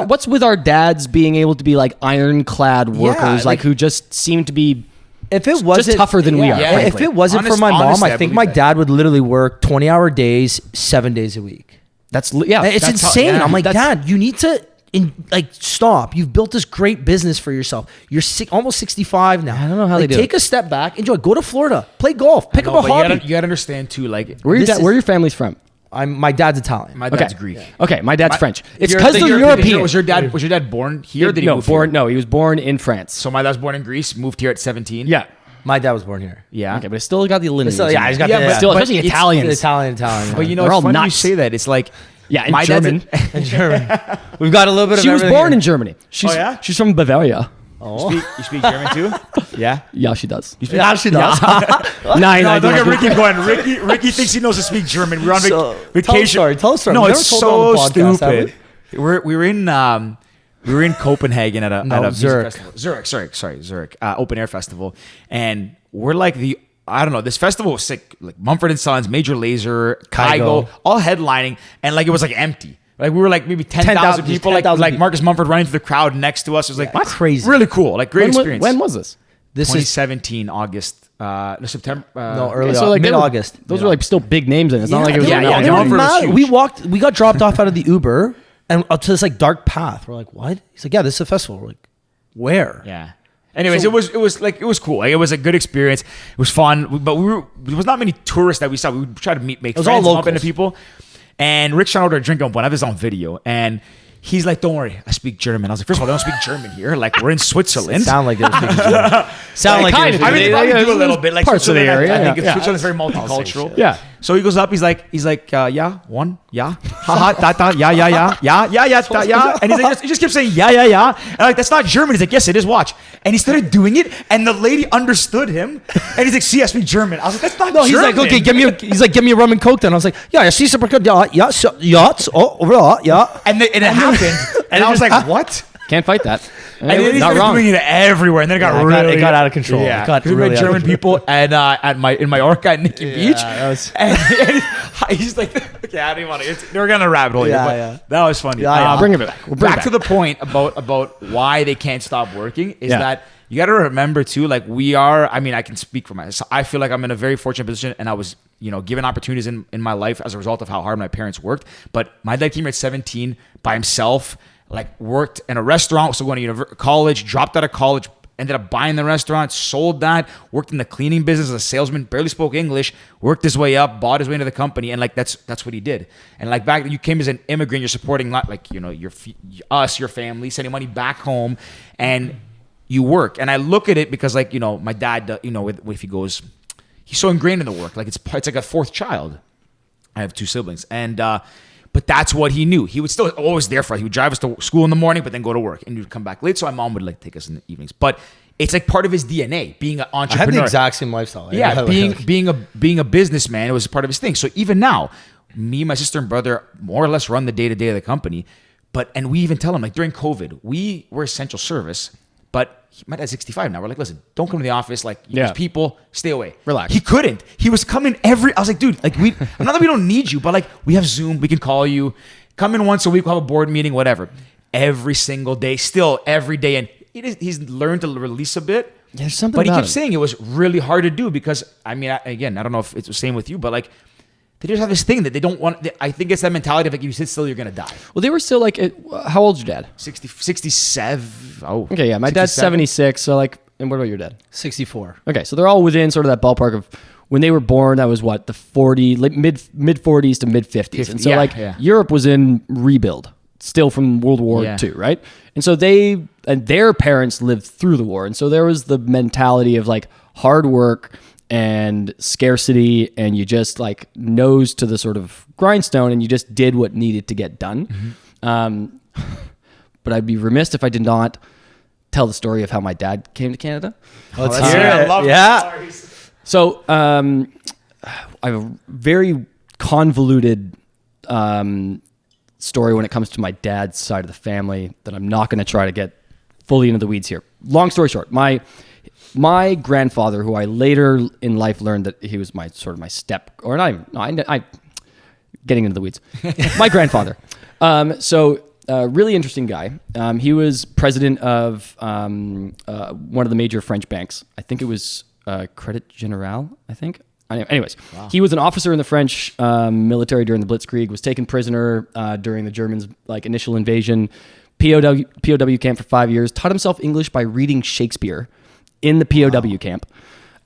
what's with our dads being able to be like ironclad workers, like who just seem to be if it wasn't just tougher than we are. Yeah. If it wasn't for my mom, I think my dad would literally work 20-hour days, 7 days a week. It's It's insane. I'm like, that's- Dad, you need to stop. You've built this great business for yourself. You're almost 65 now. I don't know how they do Take it. a step back, enjoy. Go to Florida, play golf, pick up a hobby. You gotta understand too, like where your family's from? My dad's Italian. my dad's Greek. Okay, my dad's French. It's You're- because they're European. Was your dad born here? Or did he move here? No, he was born in France. So my dad's born in Greece, moved here at 17. Yeah. My dad was born here. Yeah. Okay, but it's still got the lineage. Still, yeah, he's got Yeah, the but still, but especially it's- Italians. Italian. But you know, They're it's all funny you nuts. say that. It's like Yeah, in my German. dad's In German. We've got a little bit of She was everything born here. in Germany. She's, yeah? She's from Bavaria. you speak German too? Yeah. Yeah, she does. Yeah, she does. Nine. No, don't get Ricky going. Ricky thinks he knows to speak German. We're on vacation. Tell a story. No, We've it's never told so it on the podcast, have stupid. We were in Copenhagen at a music Zurich. festival. Zurich. Open air festival, and we're like I don't know. This festival was sick. Like Mumford & Sons, Major Lazer, Kygo, all headlining, and like it was like empty. Like we were like maybe 10,000 people. 10,000 like people. Marcus Mumford running through the crowd next to us. It was like Crazy. really cool. Like great experience. When was this? This is 2017 August, September. early So like mid-August. Those were like still big names in it. It's not like it was yeah, like, yeah, They no, were Mumford was mad. huge. We got dropped off out of the Uber and up to this like dark path. We're like, what? He's like, yeah, this is a festival. We're like, where? Yeah. Anyways, it was cool. Like it was a good experience. It was fun, but there was not many tourists that we saw. We would try to make was all friends, bump into locals. people. And Rick Sean ordered a drink on one. I have this on video, and he's like, "Don't worry, I speak German." I was like, first of all, they don't speak German here. Like we're in Switzerland. Sound like it. Sound like kind it. of. I mean, they probably do a little bit. Like parts of the Switzerland, area, I think yeah. Switzerland's very multicultural. Yeah. So he goes up. He's like, yeah, one, yeah, haha, da da, yeah, yeah. And he just kept saying, yeah. And I'm like, that's not German. He's like, yes, it is. Watch. And he started doing it, and the lady understood him. And he's like, see, I speak German. I was like, that's not German. He's like, okay, give me a rum and coke then. I was like, yeah, see, super good, yeah, yeah. And it happened. And I was like, what? Can't fight that. And then he started doing it everywhere, and then it got out of control. Yeah, it got really really German people and in Mallorca at Nikki Beach. And he's like, okay, I don't want to. They're gonna rabbit hole here, but that was funny. Bring it back. Back to the point about why they can't stop working is that you got to remember too. Like we are. I mean, I can speak for myself. I feel like I'm in a very fortunate position, and I was given opportunities in my life as a result of how hard my parents worked. But my dad came here at 17 by himself. Like worked in a restaurant, so going to college, dropped out of college, ended up buying the restaurant, sold that, worked in the cleaning business as a salesman, barely spoke English, worked his way up, bought his way into the company, and like that's what he did. And like back, you came as an immigrant, you're supporting not like your family, sending money back home, and you work. And I look at it because like my dad, if he goes, he's so ingrained in the work, like it's like a fourth child. I have 2 siblings, and. But that's what he knew. He was still always there for us. He would drive us to school in the morning, but then go to work. And he would come back late. So my mom would like take us in the evenings. But it's like part of his DNA, being an entrepreneur. I had the exact same lifestyle. Yeah, being a businessman, it was part of his thing. So even now, me, my sister, and brother more or less run the day-to-day of the company. And we even tell him, like during COVID, we were essential service, but my dad's 65 now. We're like, listen, don't come to the office. Like, there's people, stay away. Relax. He couldn't. He was coming I was like, dude, like not that we don't need you, but like we have Zoom, we can call you. Come in once a week, we'll have a board meeting, whatever. Every single day, still every day. And he's learned to release a bit. Yeah, there's something but he about kept him. saying it was really hard to do because, I mean, I don't know if it's the same with you, but like, they just have this thing that they don't want. I think it's that mentality of like, if you sit still, you're going to die. Well, they were still like, how old's your dad? 67. Oh, okay, yeah. My 67. dad's 76. So like, and what about your dad? 64. Okay, so they're all within sort of that ballpark of when they were born. That was what, the 40, like mid 40s to mid 50s. And so Europe was in rebuild still from World War II, right? And so their parents lived through the war. And so there was the mentality of like hard work and scarcity, and you just like nose to the sort of grindstone, and you just did what needed to get done. Mm-hmm. But I'd be remiss if I did not tell the story of how my dad came to Canada. Let's hear it. I love stories. So I have a very convoluted story when it comes to my dad's side of the family that I'm not going to try to get fully into the weeds here. Long story short, my grandfather, who I later in life learned that he was my getting into the weeds. My grandfather. Really interesting guy. He was president of one of the major French banks. I think it was Credit General, I think. Anyways, He was an officer in the French military during the Blitzkrieg, was taken prisoner during the Germans' like initial invasion, POW camp for 5 years, taught himself English by reading Shakespeare in the POW camp.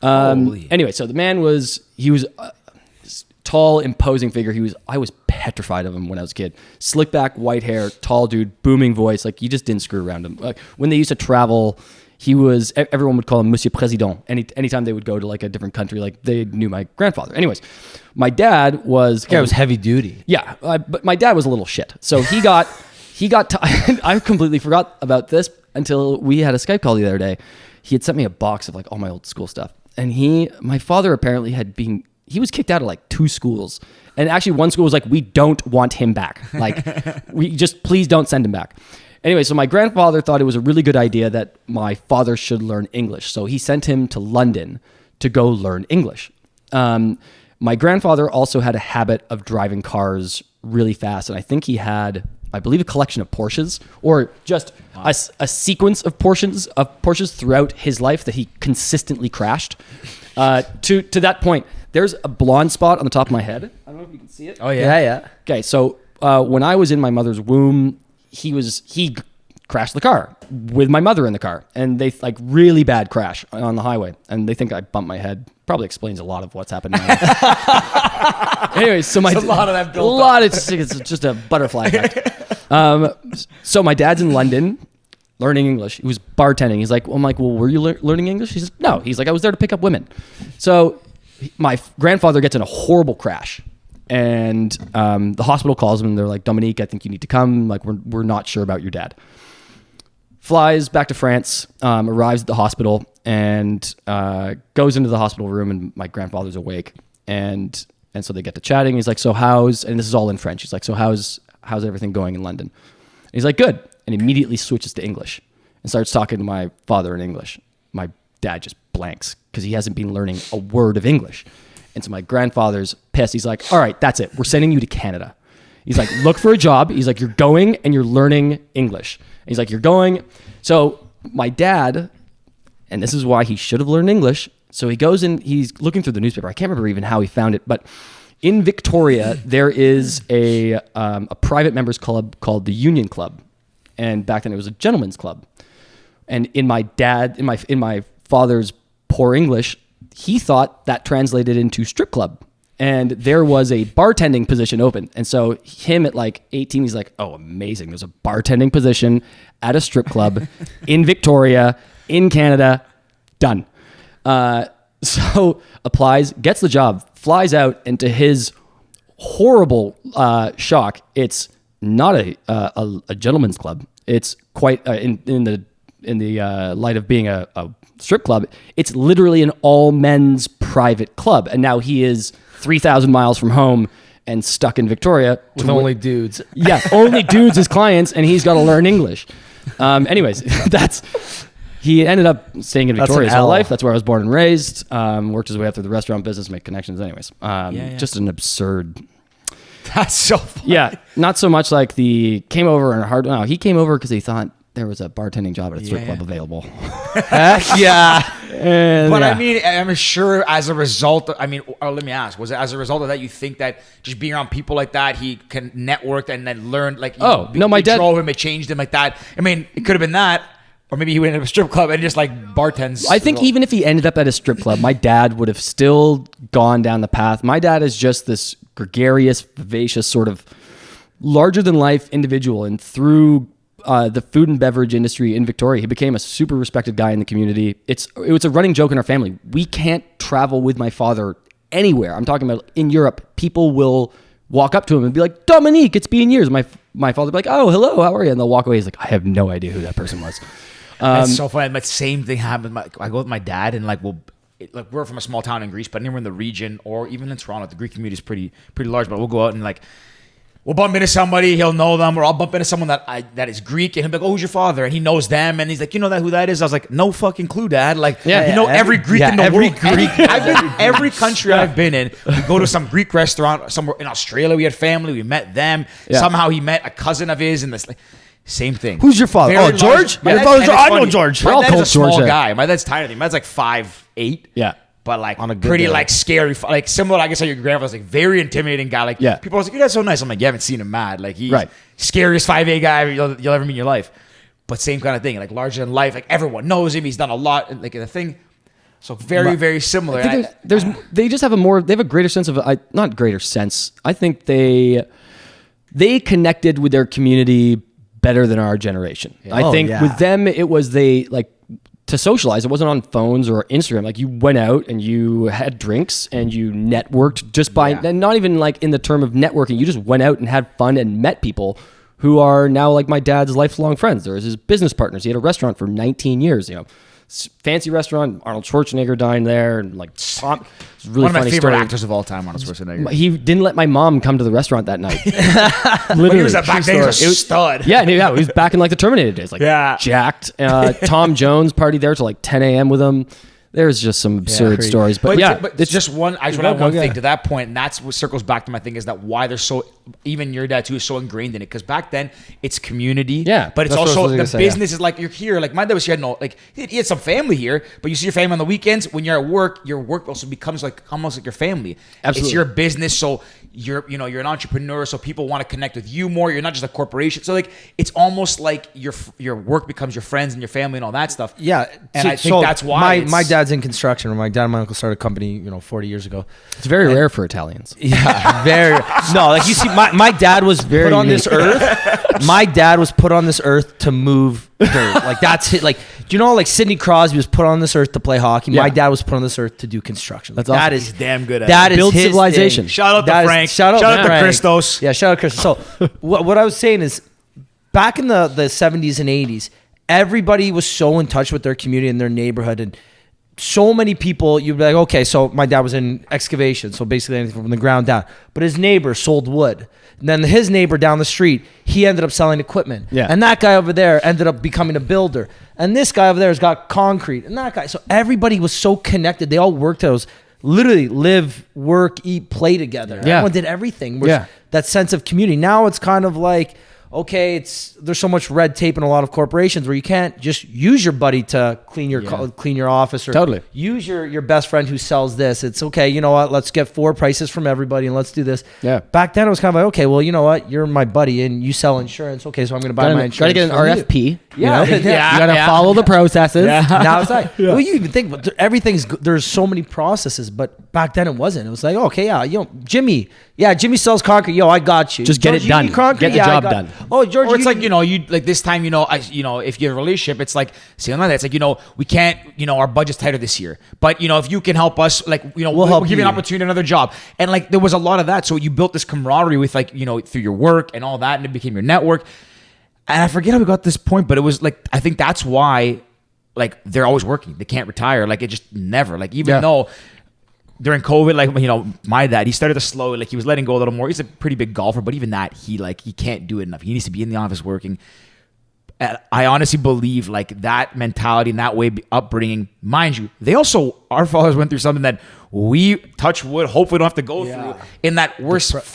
Anyway, so the man was a tall, imposing figure. I was petrified of him when I was a kid. Slick back, white hair, tall dude, booming voice. Like you just didn't screw around him. Like when they used to travel, everyone would call him Monsieur Président. Anytime they would go to like a different country, like they knew my grandfather. Anyways, my dad was... Yeah, it was heavy duty. Yeah, but my dad was a little shit. So he got... I completely forgot about this until we had a Skype call the other day. He had sent me a box of like all my old school stuff. And my father apparently he was kicked out of like 2 schools. And actually one school was like, we don't want him back. Like, please don't send him back. Anyway, so my grandfather thought it was a really good idea that my father should learn English. So he sent him to London to go learn English. My grandfather also had a habit of driving cars really fast. And I think he had, I believe, a collection of Porsches, or just a sequence of Porsches throughout his life that he consistently crashed. To that point, there's a blonde spot on the top of my head. I don't know if you can see it. Oh yeah. Okay, so when I was in my mother's womb, he crashed the car with my mother in the car, and they like really bad crash on the highway, and they think I bumped my head. Probably explains a lot of what's happened now. Anyway, so a lot of that built up. It's just a butterfly effect. So my dad's in London learning English. He was bartending. He's like, I'm like, well, were you learning English? He says, no. He's like, I was there to pick up women. So my grandfather gets in a horrible crash, and the hospital calls him and they're like, Dominique, I think you need to come. Like, we're not sure about your dad. Flies back to France, arrives at the hospital, and goes into the hospital room, and my grandfather's awake, and so they get to chatting. He's like, so and this is all in French. He's like, so how's everything going in London? And he's like, good. And immediately switches to English and starts talking to my father in English. My dad just blanks because he hasn't been learning a word of English. And so my grandfather's pissed. He's like, all right, that's it. We're sending you to Canada. He's like, look for a job. He's like, you're going and you're learning English. And he's like, you're going. So my dad, and this is why he should have learned English. So he goes in, he's looking through the newspaper. I can't remember even how he found it, but in Victoria, there is a private members club called the Union Club. And back then it was a gentleman's club. And in my father's poor English, he thought that translated into strip club. And there was a bartending position open. And so him at like 18, he's like, oh, amazing. There's a bartending position at a strip club in Victoria, in Canada, done. So applies, gets the job, flies out, and to his horrible shock, it's not a gentleman's club. It's quite in the light of being a strip club. It's literally an all men's private club, and now he is 3,000 miles from home and stuck in Victoria with only dudes. Yeah, only dudes as clients, and he's got to learn English. Anyways, he ended up staying in Victoria his whole life. That's where I was born and raised. Worked his way up through the restaurant business, make connections. Anyways, just an absurd. That's so funny. Yeah, not so much like the came over and hard. No, he came over because he thought there was a bartending job at a strip club available. Heck yeah. And but I mean, I'm sure as a result, let me ask, was it as a result of that you think that just being around people like that, he can network and then learn, like, my dad drove him, it changed him like that. I mean, it could have been that, or maybe he went into a strip club and just like bartends. I think even if he ended up at a strip club, my dad would have still gone down the path. My dad is just this gregarious, vivacious, sort of larger than life individual. And through the food and beverage industry in Victoria, he became a super respected guy in the community. It was a running joke in our family. We can't travel with my father anywhere. I'm talking about in Europe. People will walk up to him and be like, Dominique, it's been years. My father will be like, oh, hello, how are you? And they'll walk away. He's like, I have no idea who that person was. That's so funny. But same thing happened. I go with my dad, and we're from a small town in Greece, but anywhere in the region or even in Toronto, the Greek community is pretty large. But we'll go out and we'll bump into somebody, he'll know them, or I'll bump into someone that is Greek, and he'll be like, oh, who's your father? And he knows them, and he's like, you know who that is? I was like, no fucking clue, Dad. Every Greek in the world. Every country I've been in, we go to some Greek restaurant somewhere in Australia. We had family, we met them. Yeah. Somehow he met a cousin of his, and this same thing. Who's your father? Very George? I know George. My dad's a small guy. My dad's tiny. My dad's like 5'8". Yeah. But pretty day. Scary, similar. I guess how your grandfather's very intimidating guy. People are like, your dad's so nice. I'm like, you haven't seen him mad. He's scariest 5'8" guy you'll ever meet in your life. But same kind of thing, larger than life. everyone knows him. He's done a lot. And the thing. So very similar. I think they just have they have a greater sense of not greater sense. I think they connected with their community better than our generation. Yeah. I think with them it was to socialize. It wasn't on phones or Instagram. You went out and you had drinks and you networked just by, and not even in the term of networking. You just went out and had fun and met people who are now my dad's lifelong friends. There was his business partners. He had a restaurant for 19 years, fancy restaurant. Arnold Schwarzenegger dined there, and Tom. It's really one of my funny favorite story. actors of all time, Arnold Schwarzenegger. He didn't let my mom come to the restaurant that night. Literally, he was back then. He was a stud. Yeah, he was back in the Terminator days, jacked. Tom Jones partied there till 10 a.m. with him. There's just some absurd stories, but it's just one. I just want to add one thing to that point, and that's what circles back to my thing is that why they're so. Even your dad too is so ingrained in it because back then it's community. Yeah, but it's also the business is you're here. My dad was here. He had some family here, but you see your family on the weekends. When you're at work, your work also becomes almost like your family. Absolutely, it's your business. So you're an entrepreneur. So people want to connect with you more. You're not just a corporation. So it's almost like your work becomes your friends and your family and all that stuff. Yeah, and I think that's why my dad's in construction. My dad and my uncle started a company 40 years ago. It's very rare for Italians. Yeah, very. No, you see, my dad was put on this earth. My dad was put on this earth to move dirt. That's it. Do you know like Sidney Crosby was put on this earth to play hockey? Yeah. My dad was put on this earth to do construction. That's That awesome. is He's damn good at that it. is Build his civilization. thing. Shout out to That is- Frank. Shout out Shout out to Frank. Christos. Yeah, shout out Chris. So what I was saying is, back in the 70s and 80s, everybody was so in touch with their community and their neighborhood, and so many people, you'd be like, okay, so my dad was in excavation, so basically anything from the ground down. But his neighbor sold wood. And then his neighbor down the street, he ended up selling equipment. Yeah. And that guy over there ended up becoming a builder. And this guy over there has got concrete. And that guy. So everybody was so connected. They all worked. It was literally live, work, eat, play together. Yeah. Everyone did everything. Yeah. That sense of community. Now it's kind of like, okay, there's so much red tape in a lot of corporations where you can't just use your buddy to clean your office, or Totally. use your best friend who sells this. It's okay, you know what? Let's get 4 prices from everybody and let's do this. Yeah. Back then it was kind of like, okay, well, you know what? You're my buddy and you sell insurance. Okay, so I'm going to buy my insurance. Got to get an from you. RFP. Yeah. You know? Yeah. You got to follow the processes. Now it's like, well, you even think, but there's so many processes, but back then it wasn't. It was like, okay, yeah, Jimmy sells concrete. Yo, I got you. Just get George, it you done. need concrete? Get the Yeah, I job got- done. Oh, George, Or it's you like, you like this time, if you have a relationship, it's like, see, like that. It's like, we can't, our budget's tighter this year. But, if you can help us, like, we'll help give you an you. opportunity, another job. And like, there was a lot of that. So you built this camaraderie with like, through your work and all that, and it became your network. And I forget how we got to this point, but it was like, I think that's why, like, they're always working. They can't retire. Like, it just never, like, even though during COVID, like, my dad, he started to slow, like, he was letting go a little more. He's a pretty big golfer, but even that, he can't do it enough. He needs to be in the office working. And I honestly believe like that mentality and that way upbringing, mind you, our fathers went through something that we, touch wood, hopefully don't have to go through in that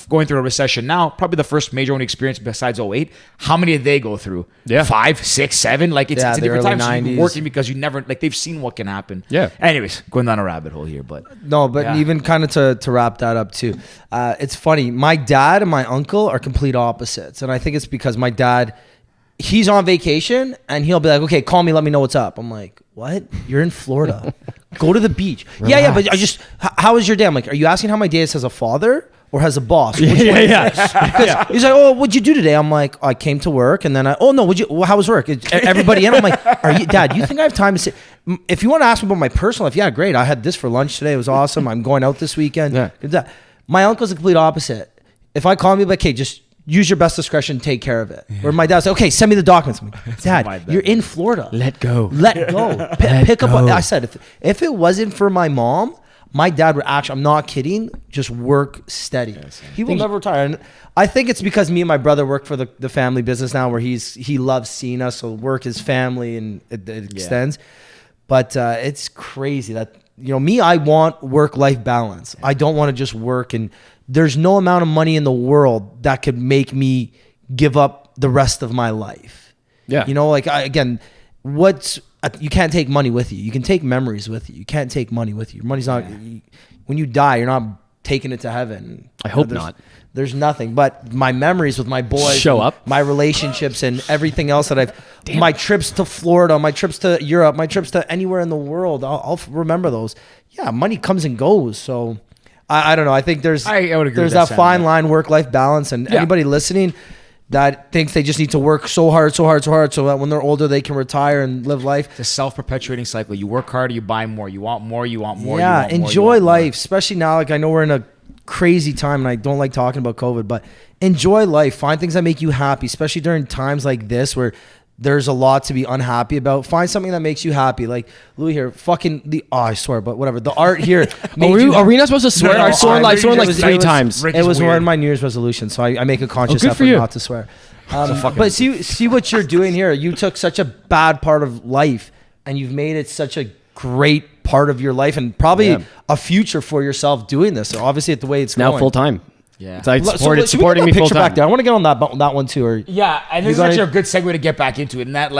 going through a recession now, probably the first major one experience besides 08. How many did they go through? Yeah. 5, 6, 7. Like it's a the different early time. So you've been 90s. working because you never, like they've seen what can happen. Yeah. Anyways, going down a rabbit hole here, but No, but Yeah. even kind of to wrap that up too, it's funny. My dad and my uncle are complete opposites, and I think it's because my dad, he's on vacation and he'll be like, okay, call me, let me know what's up. I'm like, what? You're in Florida. Go to the beach. Yeah, but how was your day? I'm like, are you asking how my day is as a father or as a boss? Which one is it? Because he's like, oh, what'd you do today? I'm like, I came to work, and then how was work? Everybody in? I'm like, Dad, you think I have time to sit? If you want to ask me about my personal life, yeah, great. I had this for lunch today. It was awesome. I'm going out this weekend. Yeah. My uncle's the complete opposite. If I call him, he'll be like, hey, just use your best discretion, take care of it. Where my dad's like, okay, send me the documents. I'm like, Dad, you're in Florida. Let go. Let go. Pick up. I said, if it wasn't for my mom, my dad would actually, I'm not kidding, just work steady. He will never retire. And I think it's because me and my brother work for the family business now, where he loves seeing us. So work is family, and it extends. But it's crazy that, I want work-life balance. I don't want to just work, and there's no amount of money in the world that could make me give up the rest of my life. Yeah. You can't take money with you. You can take memories with you. You can't take money with you. Your money's not, when you die, you're not taking it to heaven. I hope not. There's nothing but my memories with my boys, Show and up. my relationships, and everything else that my trips to Florida, my trips to Europe, my trips to anywhere in the world. I'll remember those. Yeah, money comes and goes. So I don't know. I think there's I would agree there's with that that fine sentiment. line, work-life balance, and anybody listening that thinks they just need to work so hard, so that when they're older they can retire and live life. it's a self-perpetuating cycle. You work harder, you buy more. You want more, you want more. Yeah, you want more, enjoy you want more. life, especially now. Like, I know we're in a crazy time, and I don't like talking about COVID, but enjoy life. Find things that make you happy, especially during times like this where there's a lot to be unhappy about. Find something that makes you happy. Like Louis here, I swear, but whatever. The art here. Are we not supposed to swear? No, I've sworn like 3 times. Rick It is was one weird. of my New Year's resolutions, so I make a conscious good for effort you. not to swear. But see what you're doing here. You took such a bad part of life, and you've made it such a great part of your life, and probably a future for yourself doing this. So obviously, the way it's Now going. full time. Yeah. It's like Should we supporting get me a full picture time. back there? I want to get on that one too. Or Yeah, and this is got actually it? a good segue to get back into it. And that,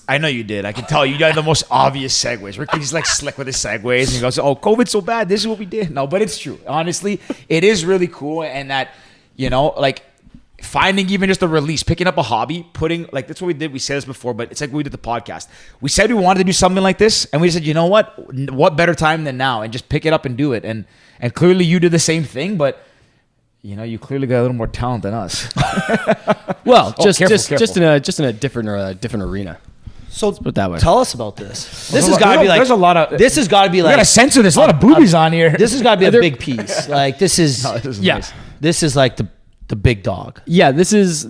I know you did. I can tell you got the most obvious segues. Ricky's like slick with his segues. And he goes, oh, COVID's so bad. This is what we did. No, but it's true. Honestly, it is really cool. And that, finding even just a release, picking up a hobby, that's what we did. We said this before, but it's like we did the podcast. We said we wanted to do something like this. And we said, you know what? What better time than now? And just pick it up and do it. And clearly you did the same thing, but you clearly got a little more talent than us. Well, just careful. in a different arena. So put it that way. tell us about this. This has got to be like. There's a lot of. This has got to be We like. gotta censor this. A lot of boobies on here. This has got to be a big piece. Like this is. No, this is Yeah. nice. This is like the big dog. Yeah, this is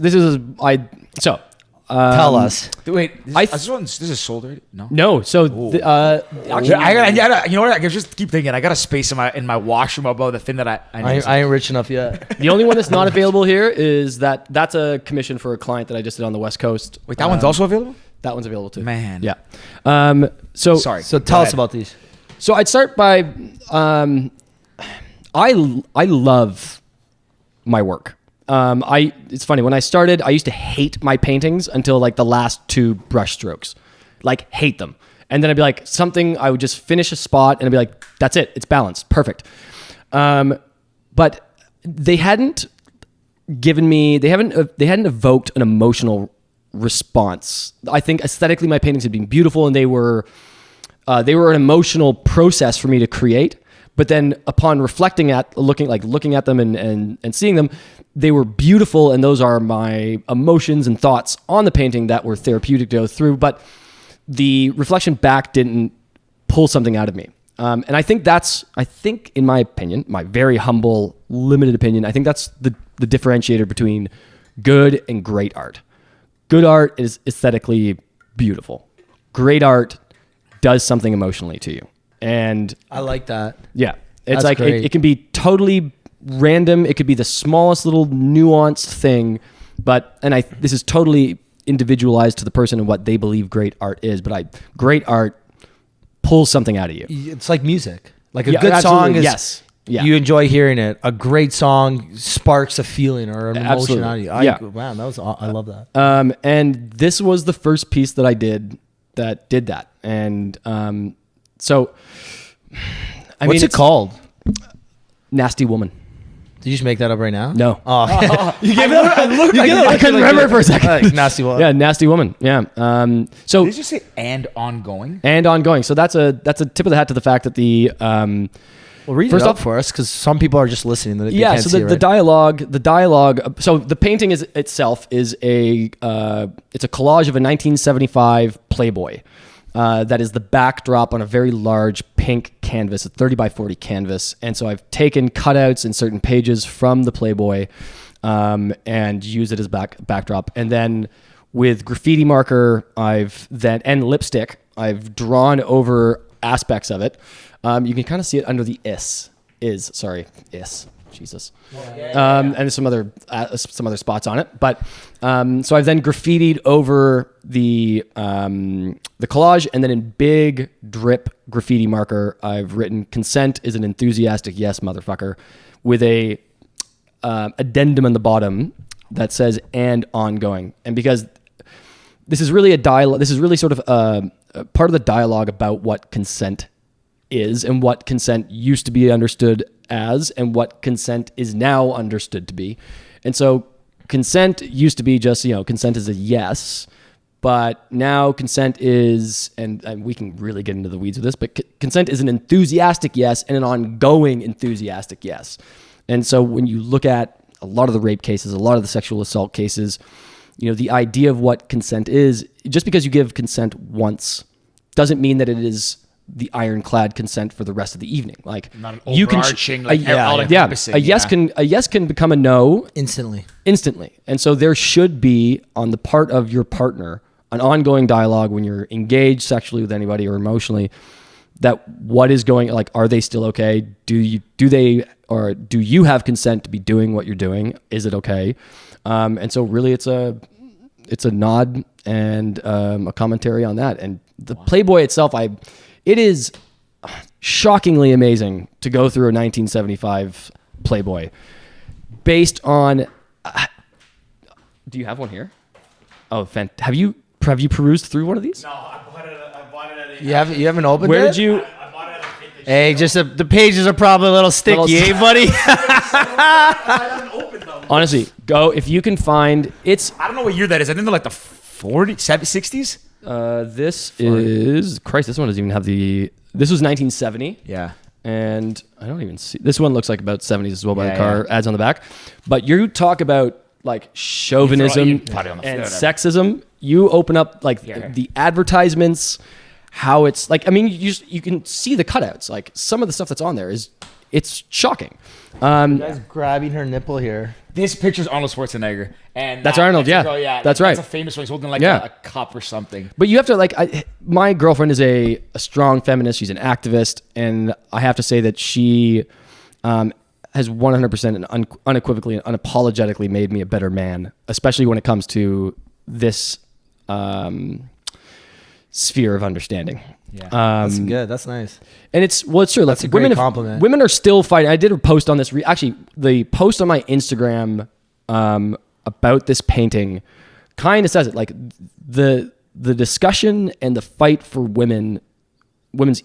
so. Tell us. Wait, this is sold already? No. No, so actually, I gotta, you know what? I just keep thinking. I got a space in my washroom above the thing that I need. I ain't rich enough yet. the only one that's not available here is that's a commission for a client that I just did on the West Coast. Wait, that one's also available? That one's available too. Man. Yeah. So Sorry. So Go tell us ahead. about these. So I'd start by I love my work. It's funny, when I started, I used to hate my paintings until like the last 2 brush strokes. Like hate them. And then I'd be like I would just finish a spot and I'd be like, that's it. It's balanced. Perfect. But they hadn't evoked an emotional response. I think aesthetically my paintings had been beautiful and they were an emotional process for me to create. But then upon looking at them and seeing them, they were beautiful. And those are my emotions and thoughts on the painting that were therapeutic to go through. But the reflection back didn't pull something out of me. And I think in my opinion, my very humble, limited opinion, I think that's the differentiator between good and great art. Good art is aesthetically beautiful. Great art does something emotionally to you. And I like that. yeah, it's That's like great. it can be totally random. It could be the smallest little nuanced thing, this is totally individualized to the person and what they believe great art is. But great art pulls something out of you. It's like music. Like a Yeah, good song absolutely. is Yes. Yeah. you enjoy hearing it. A great song sparks a feeling or an emotion Absolutely. out of you. Yeah. Man, I love that. And this was the first piece that I did that did that. And so, What's it called? Nasty Woman. Did you just make that up right now? No. Oh, You gave it up. I couldn't remember it for a second. Nasty one. Yeah, Nasty Woman. Yeah. So Did you say and ongoing? and ongoing. So that's a tip of the hat to the fact that the Well, read First it up off- for us because some people are just listening. They yeah. can't So see the it, right? dialogue. So the painting itself is it's a collage of a 1975 Playboy. That is the backdrop on a very large pink canvas, a 30 by 40 canvas. And so I've taken cutouts in certain pages from the Playboy and used it as backdrop. And then with graffiti marker, and lipstick, I've drawn over aspects of it. You can kind of see it under the is. Jesus. And some other spots on it, but so I've then graffitied over the collage, and then in big drip graffiti marker, I've written "Consent is an enthusiastic yes, motherfucker," with a addendum on the bottom that says "and ongoing." And because this is really a dialogue, this is really sort of a part of the dialogue about what consent is and what consent used to be understood as and what consent is now understood to be. And so consent used to be just, consent is a yes, but now consent is, and we can really get into the weeds with this, but consent is an enthusiastic yes and an ongoing enthusiastic yes. And so when you look at a lot of the rape cases, a lot of the sexual assault cases, the idea of what consent is, just because you give consent once doesn't mean that it is the ironclad consent for the rest of the evening. Like Not an you can overarching, a yes can become a no instantly. And so there should be, on the part of your partner, an ongoing dialogue when you're engaged sexually with anybody or emotionally, that what is going, like, are they still okay? Do you have consent to be doing what you're doing? Is it okay? And so really it's a nod and a commentary on that. And the Playboy itself, it is shockingly amazing to go through a 1975 Playboy based on. Do you have one here? Oh, have you perused through one of these? No, I bought it at a. You haven't opened Where it? did you? I bought it at a vintage. Hey, just the pages are probably a little sticky, eh, buddy? I haven't opened them. Honestly, go if you can find. It's I don't know what year that is. I think they're like the 40s, 60s. this is Christ. This one doesn't even have the. This was 1970. Yeah. And I don't even see. This one looks like about 70s as well by the Yeah, car ads on the back. But you talk about like chauvinism You throw it on the and floor. sexism. you open up like Yeah. the advertisements, how it's like, I mean, you can see the cutouts. Like some of the stuff that's on there it's shocking. Guys grabbing her nipple here. This picture's Arnold Schwarzenegger, and That's Arnold, yeah. That's right. That's a famous one. He's holding like Yeah. a cup or something. But you have to like, my girlfriend is a strong feminist. She's an activist, and I have to say that she has 100% and unequivocally and unapologetically made me a better man, especially when it comes to this sphere of understanding. Yeah. That's good. That's nice. And it's true. That's a great compliment. Women are still fighting. I did a post on this. Actually, the post on my Instagram about this painting kind of says it. Like the discussion and the fight for women's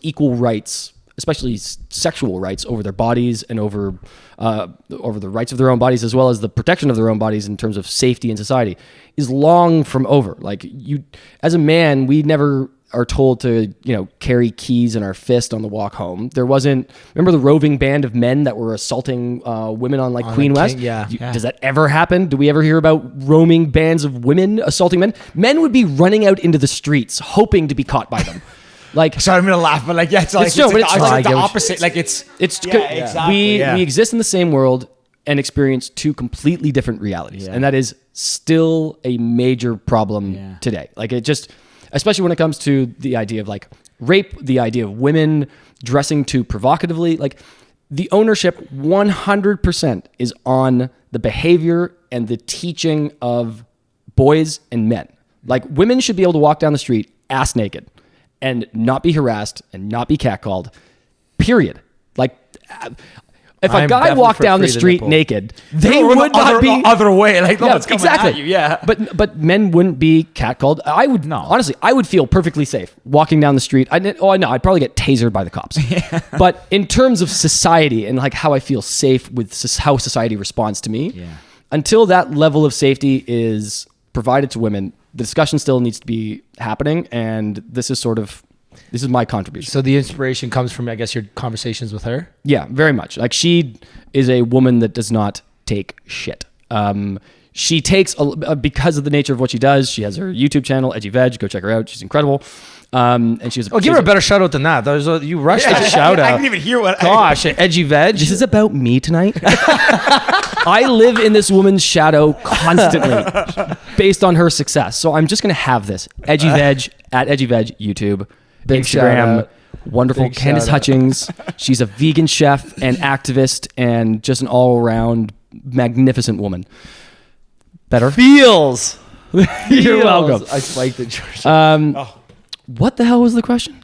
equal rights, especially sexual rights over their bodies and over the rights of their own bodies, as well as the protection of their own bodies in terms of safety in society, is long from over. Like you, as a man, we never are told to, carry keys in our fist on the walk home. There wasn't, remember the roving band of men that were assaulting women on Queen West? Yeah. Does that ever happen? Do we ever hear about roaming bands of women assaulting men? Men would be running out into the streets hoping to be caught by them. Like, Sorry, I'm gonna laugh, but like, yeah, it's like, true, but it's it's like true. the opposite. Like it's exactly. we exist in the same world and experience two completely different realities. Yeah. And that is still a major problem today. Like it just, especially when it comes to the idea of like rape, the idea of women dressing too provocatively, like the ownership 100% is on the behavior and the teaching of boys and men. Like women should be able to walk down the street ass naked and not be harassed and not be catcalled, period. Like if a I'm guy definitely walked for down the free the street nipple. naked, they Or the would not be other way. Like, no one's coming exactly. at you. Yeah. But men wouldn't be catcalled. I would honestly, I would feel perfectly safe walking down the street. I'd probably get tasered by the cops. But in terms of society and like how I feel safe with how society responds to me, until that level of safety is provided to women, the discussion still needs to be happening. And this is my contribution. So the inspiration comes from, I guess, your conversations with her? Yeah, very much. Like she is a woman that does not take shit. She takes, because of the nature of what she does, she has her YouTube channel, Edgy Veg. Go check her out. She's incredible. And she's give her a better shout out than that. You rushed the shout out. I didn't even hear what. Gosh, Edgy Veg. This is about me tonight. I live in this woman's shadow constantly based on her success. So I'm just going to have this. Edgy Veg, at Edgy Veg, YouTube, Big shout Instagram. out. Wonderful Big Candace shout out. Hutchings. She's a vegan chef and activist and just an all-around magnificent woman. Better? Feels. You're welcome. I spiked it, George. What the hell was the question?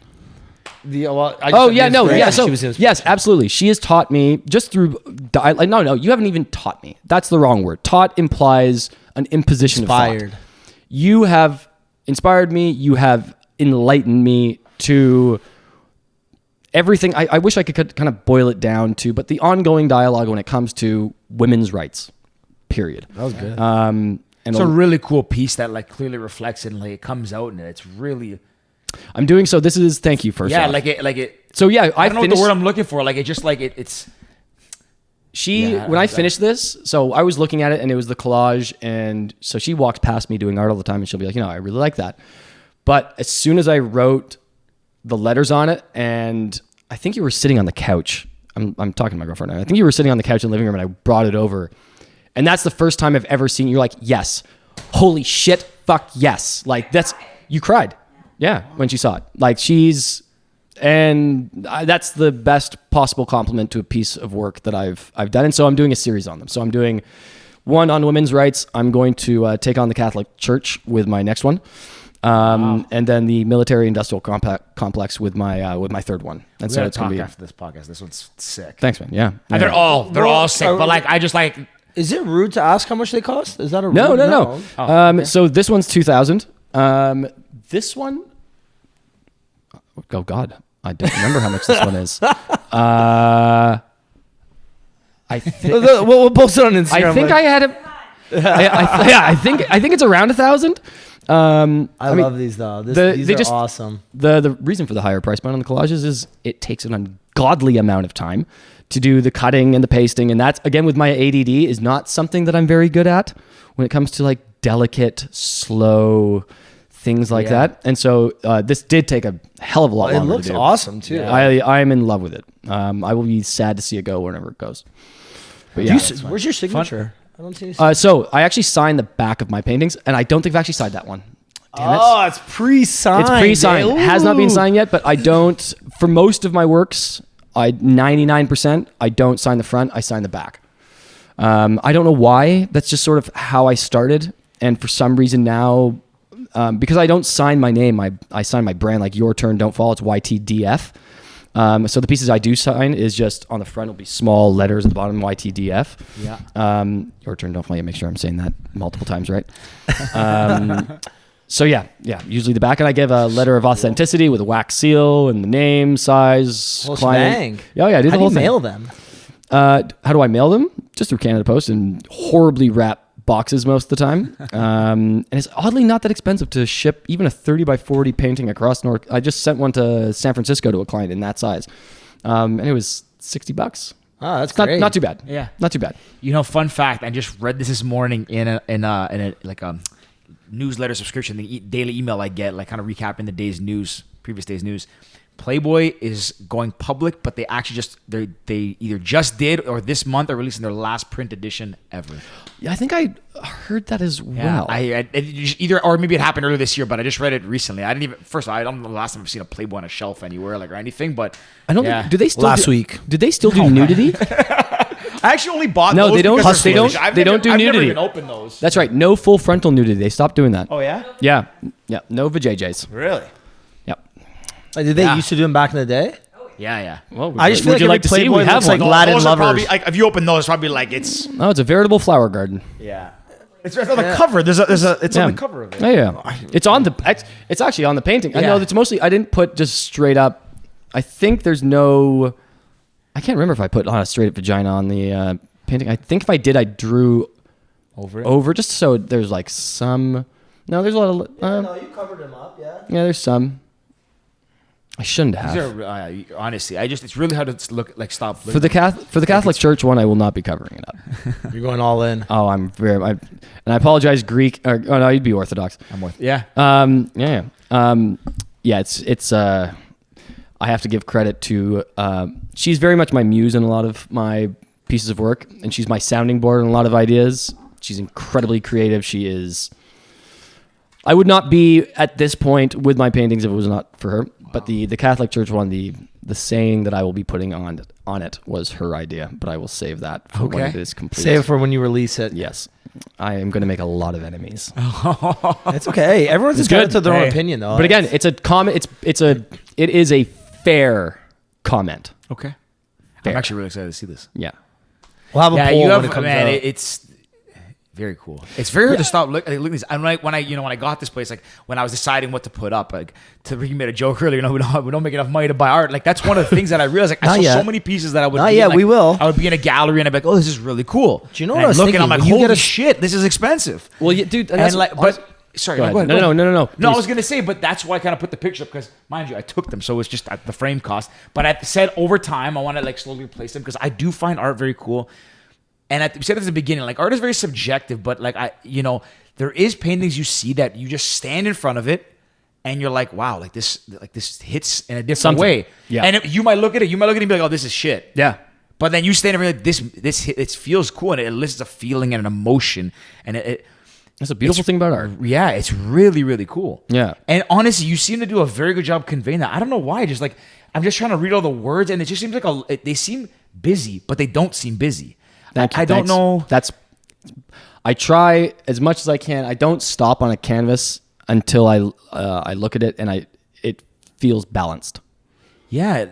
So Yes, absolutely. She has taught me just through. No, you haven't even taught me. That's the wrong word. Taught implies an imposition Inspired. of thought. You have inspired me. You have enlightened me to everything. I wish I could kind of boil it down to, but the ongoing dialogue when it comes to women's rights. Period. That was good. And It's a really cool piece that like clearly reflects it and like it comes out and it's really I'm doing so. This is thank you first. yeah off. like it. So yeah, I don't know what the word I'm looking for. Like it just like it's. When I finished this, so I was looking at it and it was the collage, and so she walks past me doing art all the time and she'll be like, I really like that. But as soon as I wrote the letters on it, and I think you were sitting on the couch. I'm talking to my girlfriend now. I think you were sitting on the couch in the living room and I brought it over. And that's the first time I've ever seen you're like, yes, holy shit, fuck yes. Like you cried. Yeah, when she saw it. Like that's the best possible compliment to a piece of work that I've done. And so I'm doing a series on them. So I'm doing one on women's rights. I'm going to take on the Catholic Church with my next one. And then the military industrial complex with my third one. And so it's going to be after this podcast. This one's sick. Thanks, man. Yeah. And they're all sick, but like I just like Is it rude to ask how much they cost? Is that a No. rude? Oh, So this one's 2,000. This one, oh God, I don't remember how much this one is. I think We'll post it on Instagram. I think I had it. I think it's around 1,000. I love these though. These are awesome. The reason for the higher price point on the collages is it takes an ungodly amount of time to do the cutting and the pasting, and that's again with my ADD is not something that I'm very good at when it comes to like delicate, slow things like that. And so this did take a hell of a lot It longer looks to do. awesome too. I am in love with it. I will be sad to see it go whenever it goes. But yeah. Where's your signature? I don't see. So I actually signed the back of my paintings, and I don't think I've actually signed that one. Damn it. Oh, it's pre-signed. It's pre-signed. It has not been signed yet, but I don't. For most of my works, 99%, I don't sign the front. I sign the back. I don't know why. That's just sort of how I started, and for some reason now, because I don't sign my name, I sign my brand. Like Your Turn, Don't Fall. It's YTDF. So the pieces I do sign is just on the front will be small letters at the bottom, YTDF. Yeah. Your Turn, Don't Fall. Make sure I'm saying that multiple times right. So yeah. Usually the back, and I give a letter of authenticity with a wax seal and the name, size, Whole client. shebang. Yeah, I do the How do whole you thing. mail them? How do I mail them? Just through Canada Post in horribly wrapped boxes most of the time. And it's oddly not that expensive to ship even a 30 by 40 painting across North. I just sent one to San Francisco to a client in that size, and it was $60. Oh, that's It's not great. not too bad. Yeah. Not too bad. You know, fun fact. I just read this morning in a like a newsletter subscription, the daily email I get, like kind of recapping the day's news, previous day's news. Playboy is going public, but they actually they either just did or this month are releasing their last print edition ever. Yeah, I think I heard that as well. Either or maybe it happened earlier this year, but I just read it recently. I didn't even. First of all, I don't know the last time I've seen a Playboy on a shelf anywhere, like or anything. But I don't. yeah. Think, do they still Last do, week. Did they still do nudity? I actually only bought No, those they don't. because They they're don't. footage. I've They never- don't do I've nudity. Never even opened those. That's right. No full frontal nudity. They stopped doing that. Oh yeah, Yeah. No vajayjays. really? Yep. Like, did they Yeah. used to do them back in the day? Yeah. Well, I just feel would like you every like to see? Playboy We have looks one. like Latin those are lovers. probably like if you open those, probably like it's No, it's a veritable flower garden. yeah. It's on the cover. It's on the cover of it. Yeah. It's on the. It's actually on the painting. I Yeah. know it's mostly. I didn't put just straight up. I think there's no. I can't remember if I put on a straight up vagina on the painting. I think if I did, I drew over just so there's like some. No, there's a lot of. you covered them up. Yeah. Yeah, there's some. I shouldn't have. These are, honestly, it's really hard to look like stop. For the Catholic Church one, I will not be covering it up. You're going all in. Oh, and I apologize, Greek. Oh no, you'd be Orthodox. I'm with yeah. It's I have to give credit to she's very much my muse in a lot of my pieces of work, and she's my sounding board in a lot of ideas. She's incredibly creative. She is. I would not be at this point with my paintings if it was not for her. Wow. But the Catholic Church one, the saying that I will be putting on it was her idea, but I will save that for when it is complete. Save it for when you release it. Yes. I am going to make a lot of enemies. It's okay. Everyone's entitled to their own opinion, though. But again, it's a comment. It is a fair comment. Okay. Fair. I'm actually really excited to see this. Yeah. we'll have a Yeah, poll you have when it comes man. out. It's very cool. It's very hard to stop look at this. I'm like when I got this place, like when I was deciding what to put up, like you made a joke earlier. We don't make enough money to buy art. Like that's one of the things that I realized. Like I Not saw yet. so many pieces that I would. Not be yet, in, like, we will. I would be in a gallery and I'd be like, oh, this is really cool. Do you know And what I was I'd look and thinking? I'm like, When you holy get a- shit, this is expensive. Well, dude, and And that's like, but sorry, Go no, ahead. go ahead. No. No, I Please. was gonna say, but that's why I kind of put the picture up because, mind you, I took them, so it's just at the frame cost. But I said over time, I want to like slowly replace them because I do find art very cool. And we said at the beginning, like art is very subjective, but like there is paintings you see that you just stand in front of it and you're like, wow, like this hits in a different Something. way. Yeah. And you might look at it and be like, oh, this is shit. Yeah. But then you stand there and you're like, it feels cool and it elicits a feeling and an emotion and That's a beautiful thing about art. yeah, it's really, really cool. Yeah. And honestly, you seem to do a very good job conveying that. I don't know why. Just like, I'm just trying to read all the words and it just seems like they seem busy, but they don't seem busy. Thank you. I don't know. I try as much as I can. I don't stop on a canvas until I look at it and it feels balanced. Yeah.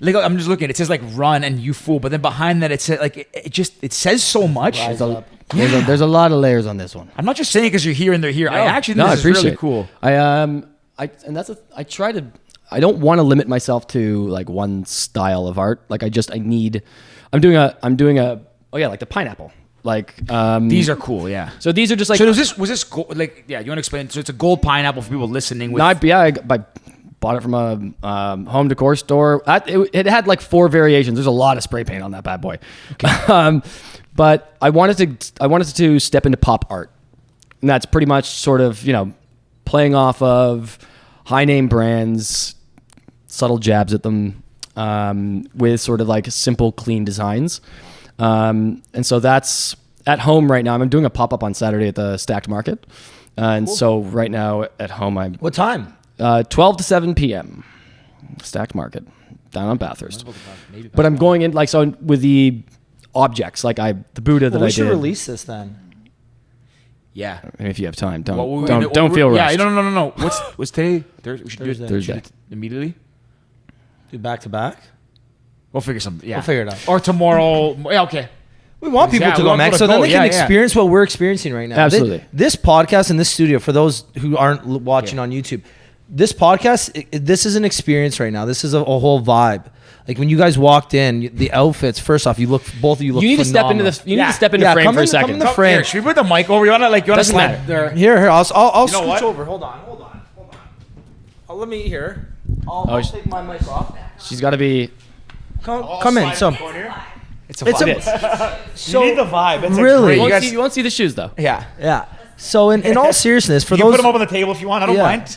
Like I'm just looking, it says like run and you fool, but then behind that it says like, it says so much. There's a lot of layers on this one. I'm not just saying because you're here and they're here. I actually think I this is appreciate really it. cool. I don't want to limit myself to like one style of art. Like I'm doing a like the pineapple. Like These are cool, yeah. so these are just like So was this gold, like yeah? You want to explain? So it's a gold pineapple for people listening. With I bought it from a home decor store. It had like 4 variations. There's a lot of spray paint on that bad boy. Okay. But I wanted to step into pop art. And that's pretty much sort of, playing off of high name brands, subtle jabs at them, with sort of like simple, clean designs. And so that's at home right now. I'm doing a pop-up on Saturday at the Stacked Market. So right now at home, I'm What time? 12 to 7 p.m. Stacked Market down on Bathurst. But I'm going in with the objects, the Buddha that We I should did. release this then. Yeah. I mean, if you have time, don't What feel rushed. Yeah, no. What's today? We should do Thursday. it Thursday. immediately. Do back to back. We'll figure something. Yeah. We'll figure it out. Or tomorrow. Yeah, okay. We want people Yeah, to we go, want Max, people so to then go. they can Yeah, yeah. experience what we're experiencing right now. Absolutely. This podcast in this studio, for those who aren't watching on YouTube, this podcast, this is an experience right now. This is a whole vibe. Like when you guys walked in, the outfits. First off, both of you look. You need to step into phenomenal. You need to step into frame come for a in- come second. in the frame. Here, should we put the mic over? You want to Doesn't slide matter. there? Here. I'll You know scooch what? over. Hold on. Let me here. I'll take my mic off. She's got to be. Come in. So It's a it's vibe. a You need the vibe. It's Really? Great. You won't see the shoes though. Yeah. yeah. So in all seriousness, for You those put them up on the table if you want. I don't mind.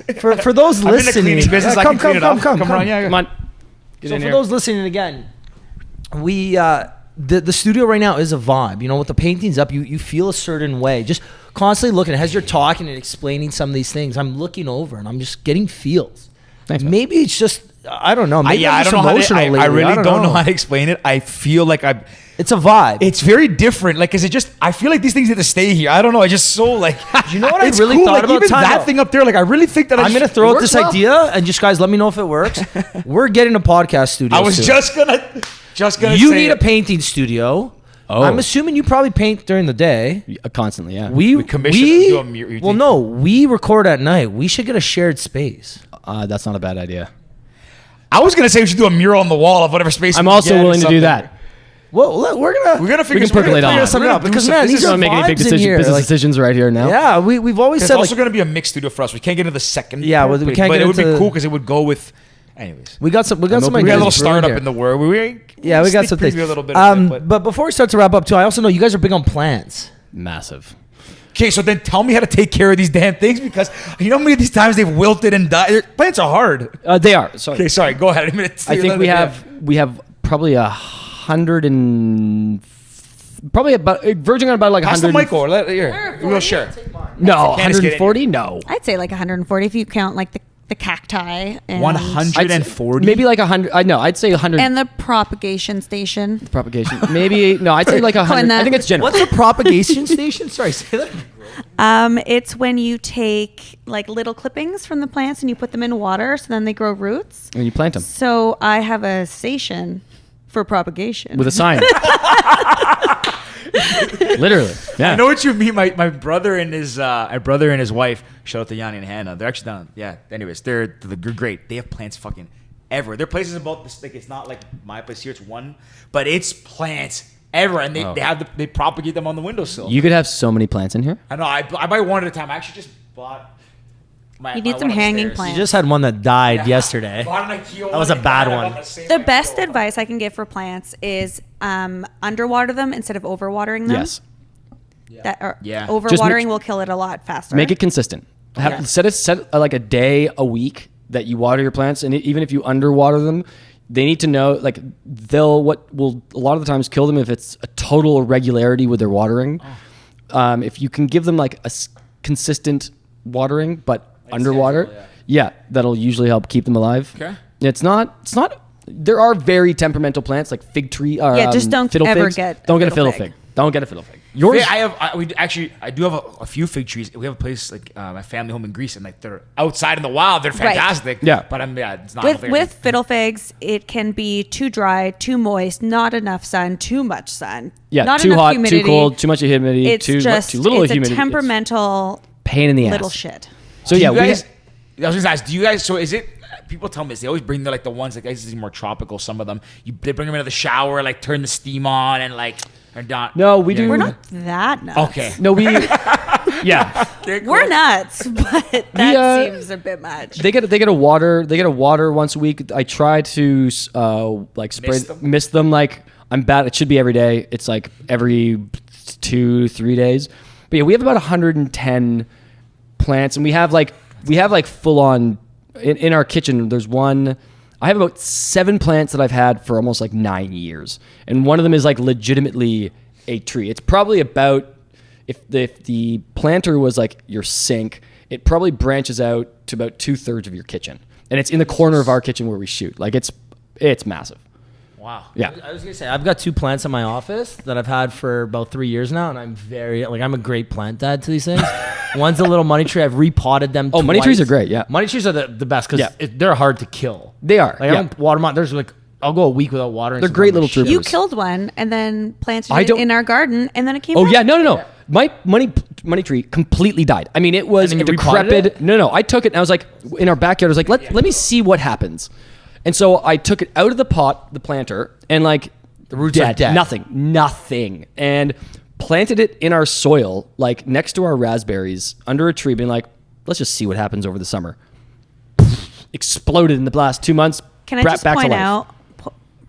for those I'm in the listening, cleaning business. I come, can clean it up. come around. Yeah, Come on. Get So in for here. those listening again, we the studio right now is a vibe. With the paintings up, you feel a certain way. Just constantly looking as you're talking and explaining some of these things. I'm looking over and I'm just getting feels. Thanks, man. Maybe it's just I don't know. Maybe I I'm don't just know how emotional to, lately. I really don't know know how to explain it. I feel like It's a vibe. it's very different. Like, is it just? I feel like these things need to stay here. I don't know. It's just so like. You know what I it's really cool. thought like, about? even Time that out. thing up there. Like, I really think that I'm gonna throw out works this well. idea and just guys let me know if it works. We're getting a podcast studio. I was soon. just gonna. You say need it. a painting studio. Oh. I'm assuming you probably paint during the day. Constantly, yeah. We commission them to do a mirror- well, no, we record at night. We should get a shared space. That's not a bad idea. I was gonna say we should do a mural on the wall of whatever space. I'm we also get or willing to do something. that. Well, we're gonna Figure percolate on it. something out because This man, is these Not are making any big vibes in here. business Like, decisions right here now. yeah, we've always It's said also like gonna be a mixed studio for us. We can't get into the second. Yeah, part, we can't but get it would be into- cool because it would go with. Anyways, we got some we got a ideas little brewing startup here. in the world. Yeah, we got sneak some things. preview a little bit of it, but before we start to wrap up too, I also know you guys are big on plants. Massive. Okay, so then tell me how to take care of these damn things because you know how many of these times they've wilted and died. Plants are hard. They are. Sorry. Okay, sorry. Go ahead. I think we have probably 100 and probably about verging on about like Pass the 100. mic over. Here, we'll share. No, Candace, get in 140. No, I'd say like 140 if you count like the cacti and 140. maybe like 100. I'd say 100 and the propagation station. propagation. Maybe no, I'd say like 100. I think it's generous. What's a propagation station? Sorry, say that. It's when you take like little clippings from the plants and you put them in water, so then they grow roots. When you plant them So I have a station for propagation. with a sign. Literally. Yeah. I know what you mean. My brother and his wife. Shout out to Yanni and Hannah. They're actually down. Yeah. Anyways, they're great. They have plants fucking everywhere. Their place is about this. Like it's not like my place here. It's one, but it's plants everywhere, and they propagate them on the windowsill. You could have so many plants in here. I know. I buy one at a time. I actually just bought. You need some hanging You plants. just had one that died yesterday. That was a bad one. The best advice I can give for plants is underwater them instead of overwatering them. Yes. Yeah. Overwatering will kill it a lot faster. Make it consistent. Set like a day a week that you water your plants, and even if you underwater them, they need to know like what will a lot of the times kill them if it's a total irregularity with their watering. If you can give them like consistent watering, but underwater, that'll usually help keep them alive. Okay. It's not. There are very temperamental plants like fig tree. just don't fiddle ever figs. get Don't a get a fiddle fiddle fig. fig. Don't get a fiddle fig. Yours. I do have a few fig trees. We have a place like my family home in Greece, and like they're outside in the wild. They're Right. fantastic. Yeah. But it's not. I don't think I With fiddle figs, it can be too dry, too moist, not enough sun, too much sun. Yeah, not too enough hot, humidity. too cold, too much humidity, It's too little it's humidity. a temperamental Pain in the ass. little shit. So Do yeah, you guys, I was gonna ask, do you guys? So is it? People tell me this. They always bring the ones like this is more tropical. Some of them, they bring them into the shower, like turn the steam on, and like are not. No, we do. We're not that nuts. Okay. No, we. Yeah, We're nuts, but that seems a bit much. they get a water once a week. I try to like spray mist them. Like I'm bad. It should be every day. It's like every 2-3 days. But yeah, we have about 110 plants, and we have like full on in our kitchen. There's one. I have about 7 plants that I've had for almost like 9 years, and one of them is like legitimately a tree. It's probably about if the planter was like your sink, it probably branches out to about 2/3 of your kitchen, and it's in the corner of our kitchen where we shoot. Like it's massive. Wow. Yeah. I was gonna say I've got 2 plants in my office that I've had for about 3 years now, and I'm a great plant dad to these things. One's a little money tree. I've repotted them. Oh, money trees are great. Yeah. Money trees are the best because they're hard to kill. They are. Like I don't water them. There's like I'll go a week without watering. They're great little troopers. You killed one and then planted it in our garden, and then it came. Oh back. yeah, no. My money tree completely died. I mean, it was And then you decrepit. repotted it? No. I took it and I was like, in our backyard, I was like, let me see what happens. And so I took it out of the pot, the planter, and like The roots are dead. Nothing. And planted it in our soil, like next to our raspberries, under a tree, being like, let's just see what happens over the summer. Exploded in the last 2 months. Can I just point out,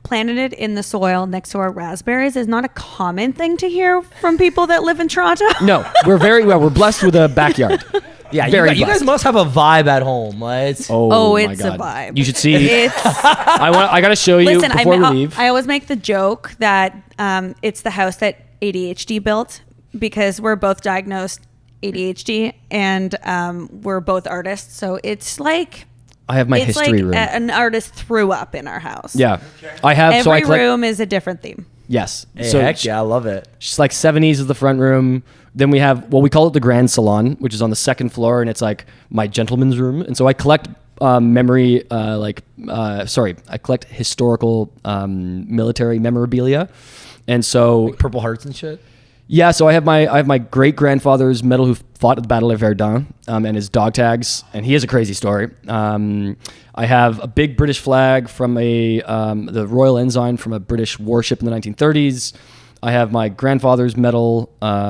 planted it in the soil next to our raspberries is not a common thing to hear from people that live in Toronto. No, we're blessed with a backyard. Yeah, Very you guys blessed. must have a vibe at home. Like, Oh, my it's a God. vibe. You should see. It's I got to show you listen. before we leave. I always make the joke that it's the house that ADHD built because we're both diagnosed ADHD and we're both artists. So it's like I have my it's history like room. an artist threw up in our house. Yeah, I have. Every so I collect, room is a different theme. Yes. hey, So heck yeah, I love it. she's like 70s is the front room. Then we have we call it the Grand Salon, which is on the second floor, and it's like my gentleman's room. And so I collect I collect historical military memorabilia, and so Purple Hearts and shit. yeah, so I have my great grandfather's medal who fought at the Battle of Verdun, and his dog tags, and he has a crazy story. I have a big British flag from the Royal Ensign from a British warship in the 1930s. I have my grandfather's medal, I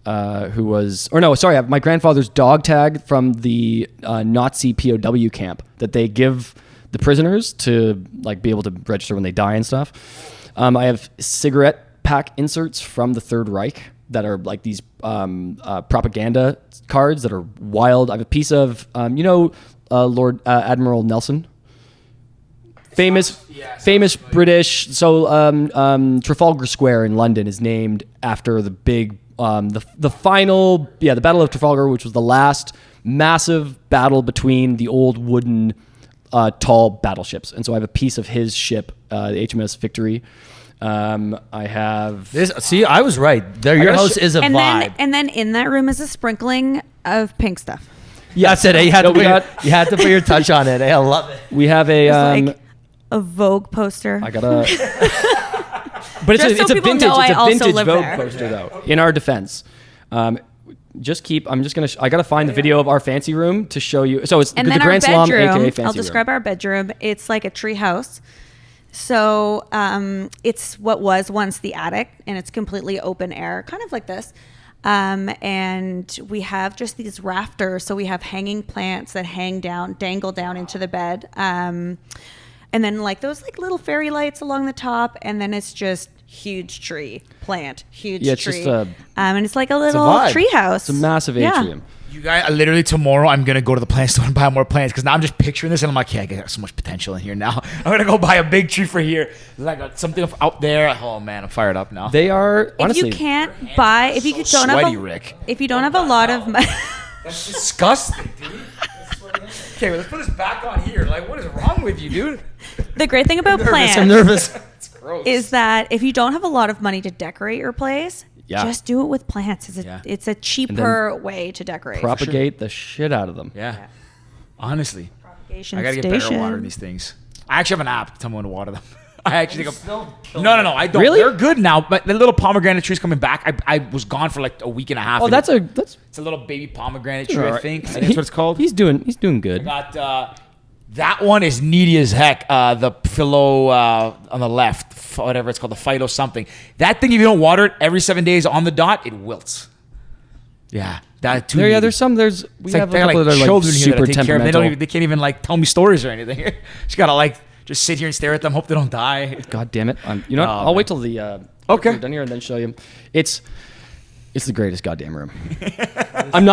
have my grandfather's dog tag from the Nazi POW camp that they give the prisoners to like be able to register when they die and stuff. I have cigarette pack inserts from the Third Reich that are like these propaganda cards that are wild. I have a piece of Lord Admiral Nelson. Famous British. So Trafalgar Square in London is named after the big, the final, the Battle of Trafalgar, which was the last massive battle between the old wooden, tall battleships. And so I have a piece of his ship, the HMS Victory. I have This. See, I was right. Your house is a and vibe. then in that room is a sprinkling of pink stuff. yeah, That's it. You had, No, to we got- you had to put your touch on it. I love it. we have a Like a Vogue poster. I gotta. But it's Just so a people vintage. know I It's a also vintage live Vogue there. poster, though. In our defense, I'm just gonna. I gotta find the video of our fancy room to show you. So it's And the then our Grand Salon, bedroom, aka fancy I'll describe our bedroom. It's like a tree house. So it's what was once the attic, and it's completely open air, kind of like this. And we have just these rafters. So we have hanging plants that dangle down into the bed. And then like those like little fairy lights along the top. And then it's just huge tree plant, huge Yeah, it's tree. just a- and it's like a little vibe. tree house. It's a massive Yeah. atrium. You guys, literally tomorrow, I'm gonna go to the plant store and buy more plants because now I'm just picturing this and I'm like, yeah, I got so much potential in here now. I'm gonna go buy a big tree for here. I got something out there. Oh man, I'm fired up now. They are If honestly. you can't buy, if you don't sweaty, have a, Rick. if you don't have a lot of money. That's disgusting, dude. Okay, well, let's put this back on here. Like, what is wrong with you, dude? The great thing about I'm plants nervous. It's gross. is that if you don't have a lot of money to decorate your place, Yeah. just do it with plants. It's a cheaper way to decorate. propagate the shit out of them. Yeah. Honestly, Propagation I gotta get better at station. watering these things. I actually have an app to tell me when to water them. I actually think no, I don't. Really? They're good now, but the little pomegranate tree's coming back. I was gone for like a week and a half. Oh, and that's it's a little baby pomegranate tree. I think that's what it's called. He's doing good. Got that one is needy as heck. The philo on the left, whatever it's called, the phyto something. That thing, if you don't water it every 7 days on the dot, it wilts. Yeah, that too. There's some. We It's like have a they got couple like that are children like here that I super take care of. temperamental. They can't even like tell me stories or anything. Just gotta like just sit here and stare at them, hope they don't die. God damn it! You know what? Oh, I'll man. wait till the Okay. we're done here and then show you. It's It's the greatest goddamn room. I'm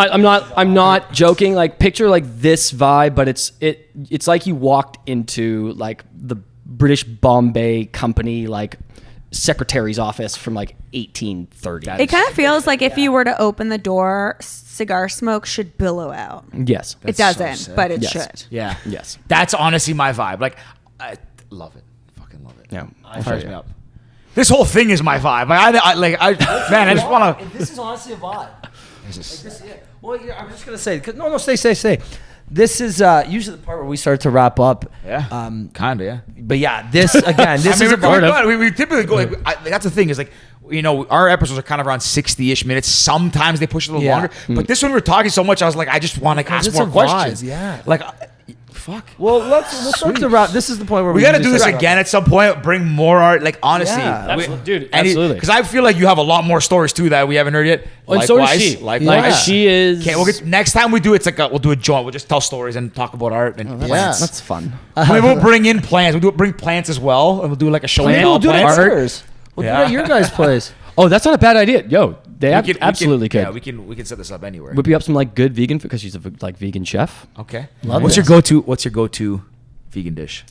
not joking. Like, picture like this vibe, but it's like you walked into like the British Bombay Company like secretary's office from like 1830. It kind of feels like if you were to open the door, cigar smoke should billow out. Yes. It That's so doesn't, sick. but it Yes. should. Yeah. Yes. That's honestly my vibe. Like, I love it. Fucking love it. Yeah. It fires me up. This whole thing is my vibe. Man, I just want to. This is honestly a vibe. This is- Well, yeah, I'm just gonna say. No, stay. This is usually the part where we start to wrap up. Yeah. Kind of, yeah. But yeah, this again. This is a part of. we typically go. That's the thing is like, you know, our episodes are kind of around 60-ish minutes. Sometimes they push it a little Yeah. longer. But this one we were talking so much, I was like, I just want to ask it's more a vibe, questions. yeah. Like, fuck. Well, we'll start to wrap. This is the point where We got to do just this start again at some point. Bring more art. Like, honestly, Yeah. Absolutely. Dude, absolutely. Because I feel like you have a lot more stories too that we haven't heard yet. And so does she. Likewise. Like, Yeah. she is. Okay, next time we do it, it's like we'll do a joint. We'll just tell stories and talk about art and plants. That's fun. Maybe we'll bring in plants. Bring plants as well, and we'll do like a show. Maybe and we'll do it tell at plants. yours. We'll Yeah. do it at your guys' place. Oh, that's not a bad idea. Yo, they We absolutely could. Yeah, we can set this up anywhere. Whip you up some like good vegan food because she's a like vegan chef. Okay. Love What's this. your go-to vegan dish?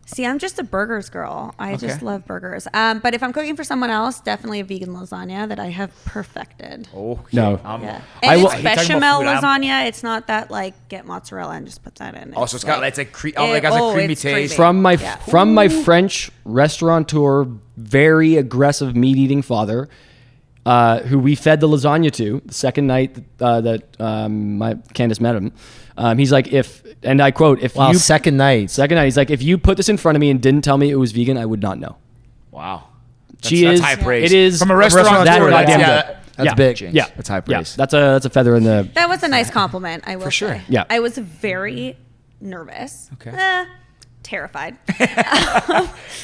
See, I'm just a burgers girl. I just Okay. love burgers. But if I'm cooking for someone else, definitely a vegan lasagna that I have perfected. Oh No. Yeah. I And will- it's I hate talking bechamel about food. it's it's not that like get mozzarella and just put that in. Oh, so it's got it's like it has a creamy it's taste. creamy. From my French restaurateur, very aggressive meat eating father, who we fed the lasagna to the second night that my Candace met him. He's like, and I quote, Wow, second night. he's like, if you put this in front of me and didn't tell me it was vegan, I would not know. Wow. She That's is high praise. It is From a restaurant. that tour, goddamn yeah, good. That's Yeah. big. James. Yeah, That's high yeah. praise. That's a feather in the. That was a nice compliment, I will For sure. say. Yeah. I was very nervous. Okay. Terrified.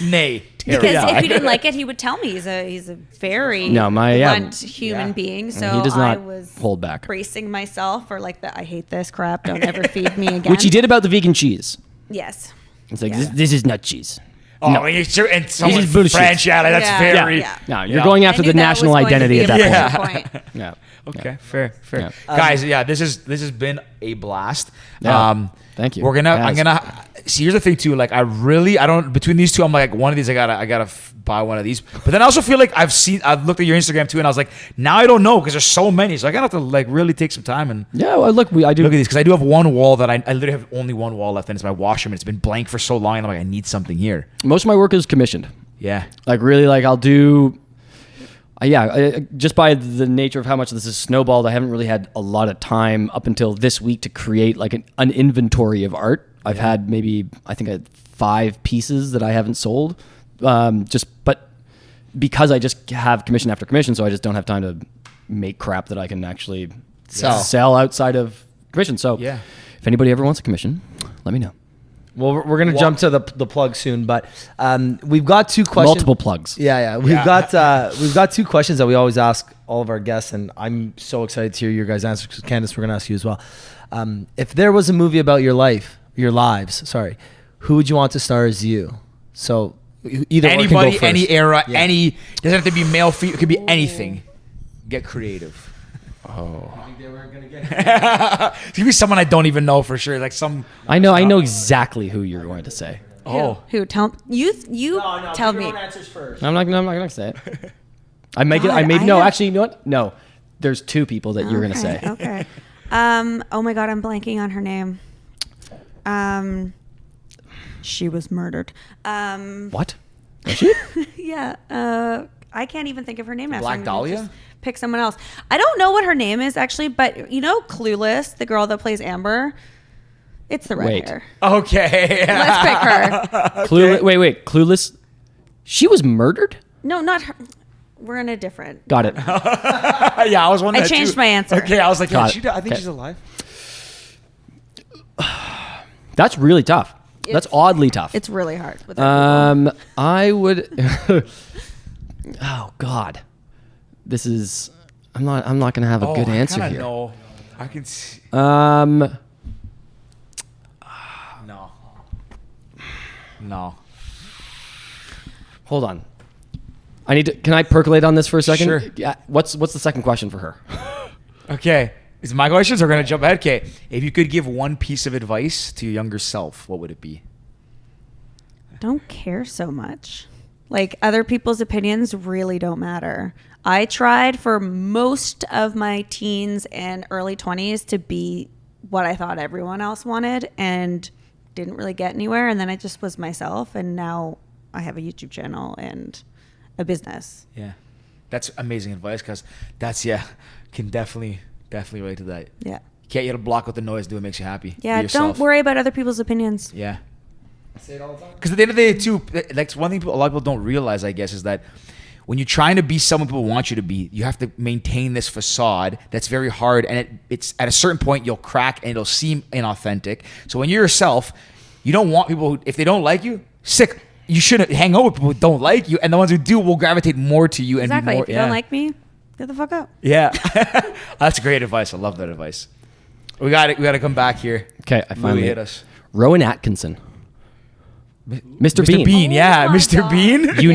Nay. Because terrified. if he didn't like it, he would tell me. He's a very No, blunt human being. So he does I not was hold back. bracing myself for like the I hate this crap. Don't ever feed me again. Which he did about the vegan cheese. Yes. It's like Yeah. this is not cheese. Oh, No. and you're and someone is bullshit. French. Yeah, that's Yeah. very. Yeah. No, you're Yeah. going I after knew the that national was going to identity be at a that major point. point. Yeah. Okay, fair. Yeah. Guys, yeah, this has been a blast. Yeah. Thank you. I'm Yes. gonna see. Here's the thing too. Like, I don't. Between these two, I'm like, one of these, I gotta buy one of these. But then I also feel like I've looked at your Instagram too, and I was like, now I don't know because there's so many. So I gotta have to like really take some time and Yeah, well, look, I do. look at these because I do have one wall that I literally have only one wall left, and it's my washroom. And it's been blank for so long, and I'm like, I need something here. Most of my work is commissioned. Yeah. Like really, like I'll do. Just by the nature of how much this is snowballed, I haven't really had a lot of time up until this week to create like an inventory of art. I've had I had 5 pieces that I haven't sold. But because I just have commission after commission, so I just don't have time to make crap that I can actually sell outside of commission. So Yeah. if anybody ever wants a commission, let me know. Well, we're gonna jump to the plug soon, but we've got 2 questions. Multiple plugs. Yeah. We've got 2 questions that we always ask all of our guests, and I'm so excited to hear your guys' answers. Because Candace, we're gonna ask you as well. If there was a movie about your lives, who would you want to star as you? So either one can go Anybody, first. any era, Yeah. any doesn't have to be male, female. It could be anything. Get creative. It could be someone I don't even know for sure. Like some. I know exactly who you're going to say. Oh. Who? Tell you tell me. answers first. I'm not gonna say it. I make it. God, I made I no. have- Actually, you know what? No, there's 2 people that you're gonna say. Okay. Oh my God, I'm blanking on her name. She was murdered. What? Was she? Yeah. I can't even think of her name now. so Black I'm gonna Dahlia? just Pick someone else. I don't know what her name is actually, but you know, Clueless, the girl that plays Amber. It's the red Wait. hair. Okay. Let's pick her. Clueless. Wait. Clueless. She was murdered. No, not her. We're in a different. Got it. Yeah, I was wondering. I changed my answer. Okay, I was like, Got yeah, it. I think Okay. she's alive. That's really tough. That's oddly tough. It's really hard. With that people. I would. Oh God, this is. I'm not gonna have a good answer here. No, I can see. Um. No. Hold on. Can I percolate on this for a second? Sure. Yeah. What's the second question for her? Okay. Is it my questions or going to jump ahead? Okay. If you could give one piece of advice to your younger self, what would it be? Don't care so much. Like, other people's opinions really don't matter. I tried for most of my teens and early 20s to be what I thought everyone else wanted and didn't really get anywhere. And then I just was myself. And now I have a YouTube channel and a business. Yeah. That's amazing advice because can definitely relate to that. Yeah. You can't get a block with the noise. Do what makes you happy. Yeah. Be yourself. Don't worry about other people's opinions. Yeah. Say it all the time. Because at the end of the day, too, like one thing a lot of people don't realize, I guess, is that when you're trying to be someone people want you to be, you have to maintain this facade that's very hard. And it's at a certain point, you'll crack and it'll seem inauthentic. So when you're yourself, you don't want people who, if they don't like you, sick. You shouldn't hang out with people who don't like you. And the ones who do will gravitate more to you. Exactly. And be more, If you don't like me, get the fuck out. Yeah. That's great advice. I love that advice. We got to come back here. Okay, I finally hit us. Rowan Atkinson. Mr. Bean. Bean, yeah. Oh my Mr. God. Bean. You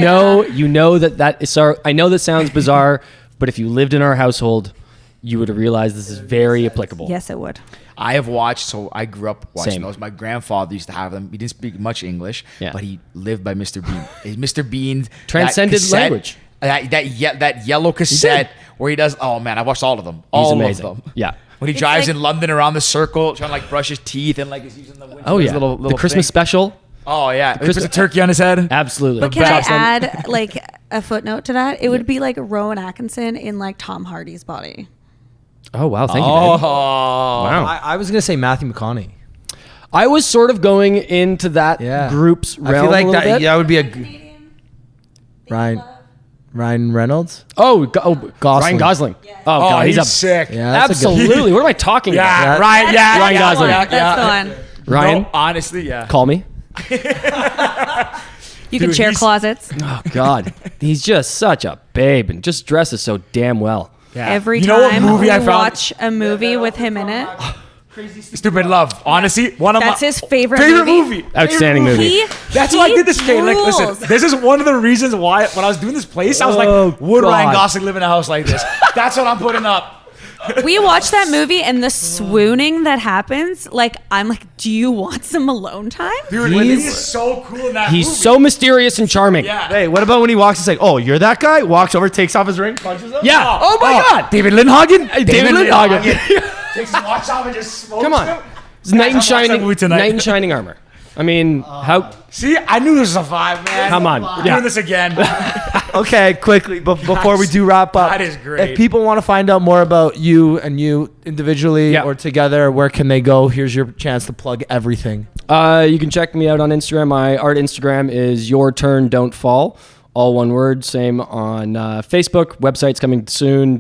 know that is sorry. I know that sounds bizarre, but if you lived in our household, you would have realized this is very applicable. Yes, it would. I have watched, so I grew up watching Same. those. My grandfather used to have them. He didn't speak much English, Yeah. but he lived by Mr. Bean. Mr. Bean Transcended language. That yellow cassette where he does. Oh man, I watched all of them. All amazing. of them. Yeah. When he It's drives like- in London around the circle, trying to like brush his teeth and like he's using the window. Oh yeah. Little the Christmas thing. special. Oh yeah. He puts Christmas- a turkey on his head. Absolutely. But can I Chops them. add like a footnote to that? It would be like Rowan Atkinson in like Tom Hardy's body. Oh wow, thank you. Oh, Babe. Wow. I was gonna say Matthew McConaughey. I was sort of going into that Yeah. group's realm I feel like a little that. bit. Yeah, would be Ryan Reynolds. Oh, Gosling. Ryan Gosling. Yeah. Oh, God, he's he's, sick. Yeah, that's a good- absolutely. What am I talking Yeah, about? Ryan. Yeah, Ryan yeah, Gosling. yeah, That's yeah. the one. Ryan, No, honestly, yeah. call me. You can Dude, share he's- closets. Oh God, he's just such a babe and just dresses so damn well. Yeah. Every You know what time movie we I found? watch a movie with him in it, Stupid Love. Honestly, one of that's my his favorite movie. Outstanding movie. He, That's he why I did this. Okay, like, rules. listen, this is one of the reasons why when I was doing this place, I was Oh, like, would Ryan God. Gosling live in a house like this? That's what I'm putting up. We watched that movie and the swooning that happens. Like, I'm like, do you want some alone time? Dude, he's so cool in that He's movie. so mysterious and charming. Yeah. Hey, what about when he walks and say, "Oh, you're that guy"? Walks over, takes off his ring, punches him. Yeah. Oh, my God. David Lindhagen? David Lindhagen. Takes his watch off and just smokes Come on. him. It's knight in Guys, I'm watching that shining. movie tonight. Knight in shining armor. I mean, how? See, I knew this was a vibe, man. Come on. I'm Yeah. doing this again. Okay, quickly, before we do wrap up, That is great. If people want to find out more about you and you individually Yeah. or together, where can they go? Here's your chance to plug everything. You can check me out on Instagram. My art Instagram is Your Turn Don't Fall. All one word. Same on Facebook. Website's coming soon.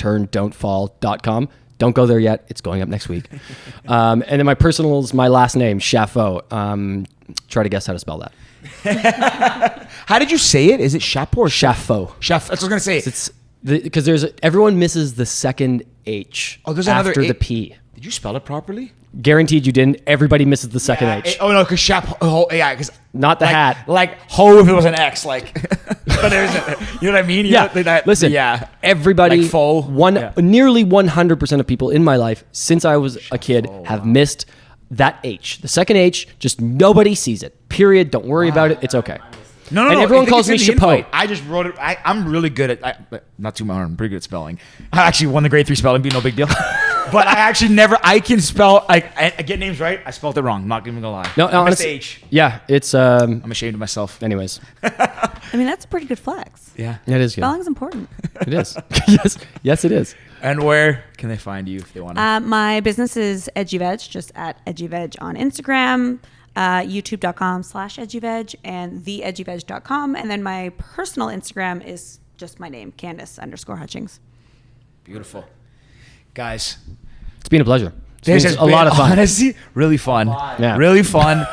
yourturndon'tfall.com. Don't go there yet. It's going up next week. And then my personal is my last name, Chapheau. Try to guess how to spell that. How did you say it? Is it Chapheau or Chapheau. Chef? That's what I was going to say. It's because everyone misses the second H Oh, there's another after the A- P. Did you spell it properly? Guaranteed you didn't. Everybody misses the second H. Oh no, because Chap. Oh yeah, because Not the like, hat. Like ho if it was an X, like. But there's, you know what I mean? You Yeah. know, that- Listen. Yeah. Everybody. Like faux. Yeah. Nearly 100% of people in my life since I was a kid have missed that H. The second H. Just nobody sees it. Period. Don't worry about it. It's okay. No, And no. everyone I think calls it's me in the Chapheau. invite. I just wrote it. I'm really good at. Not too much. I'm pretty good at spelling. I actually won the grade 3 spelling bee. No big deal. But I actually never. I can spell. I get names right. I spelled it wrong. I'm not even gonna lie. No, I missed honestly. the H. Yeah, it's. I'm ashamed of myself. Anyways, I mean, that's a pretty good flex. Yeah. it is good. Spelling's important. It is. Yes, it is. And where can they find you if they want to? My business is EdgyVeg, just at EdgyVeg on Instagram, youtube.com/EdgyVeg, and theedgyveg.com. And then my personal Instagram is just my name, Candace_Hutchings. Beautiful, guys. It's been a pleasure. This It's has a lot been, of fun. Honestly, really fun. Yeah. Really fun.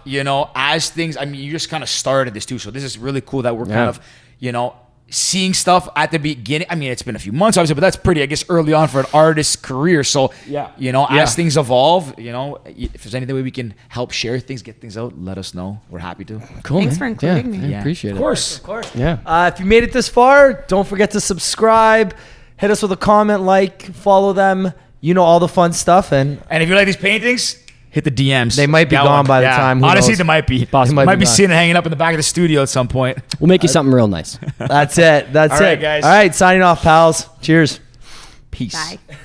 You know, as things, I mean, you just kind of started this too. So this is really cool that we're kind Yeah. of, you know, seeing stuff at the beginning. I mean, it's been a few months, obviously, but that's pretty, I guess, early on for an artist's career. So, you know, as things evolve, you know, if there's any way we can help share things, get things out, let us know. We're happy to. Cool. Thanks for including me. I appreciate it. Of course. Yeah. If you made it this far, don't forget to subscribe. Hit us with a comment, like, follow them. You know, all the fun stuff. And if you like these paintings, hit the DMs. They might be gone by the time. Who Honestly, knows? they might be. Possibly. Might be sitting hanging up in the back of the studio at some point. We'll make you something real nice. That's it. That's All it. right, guys. All right, signing off, pals. Cheers. Peace. Bye.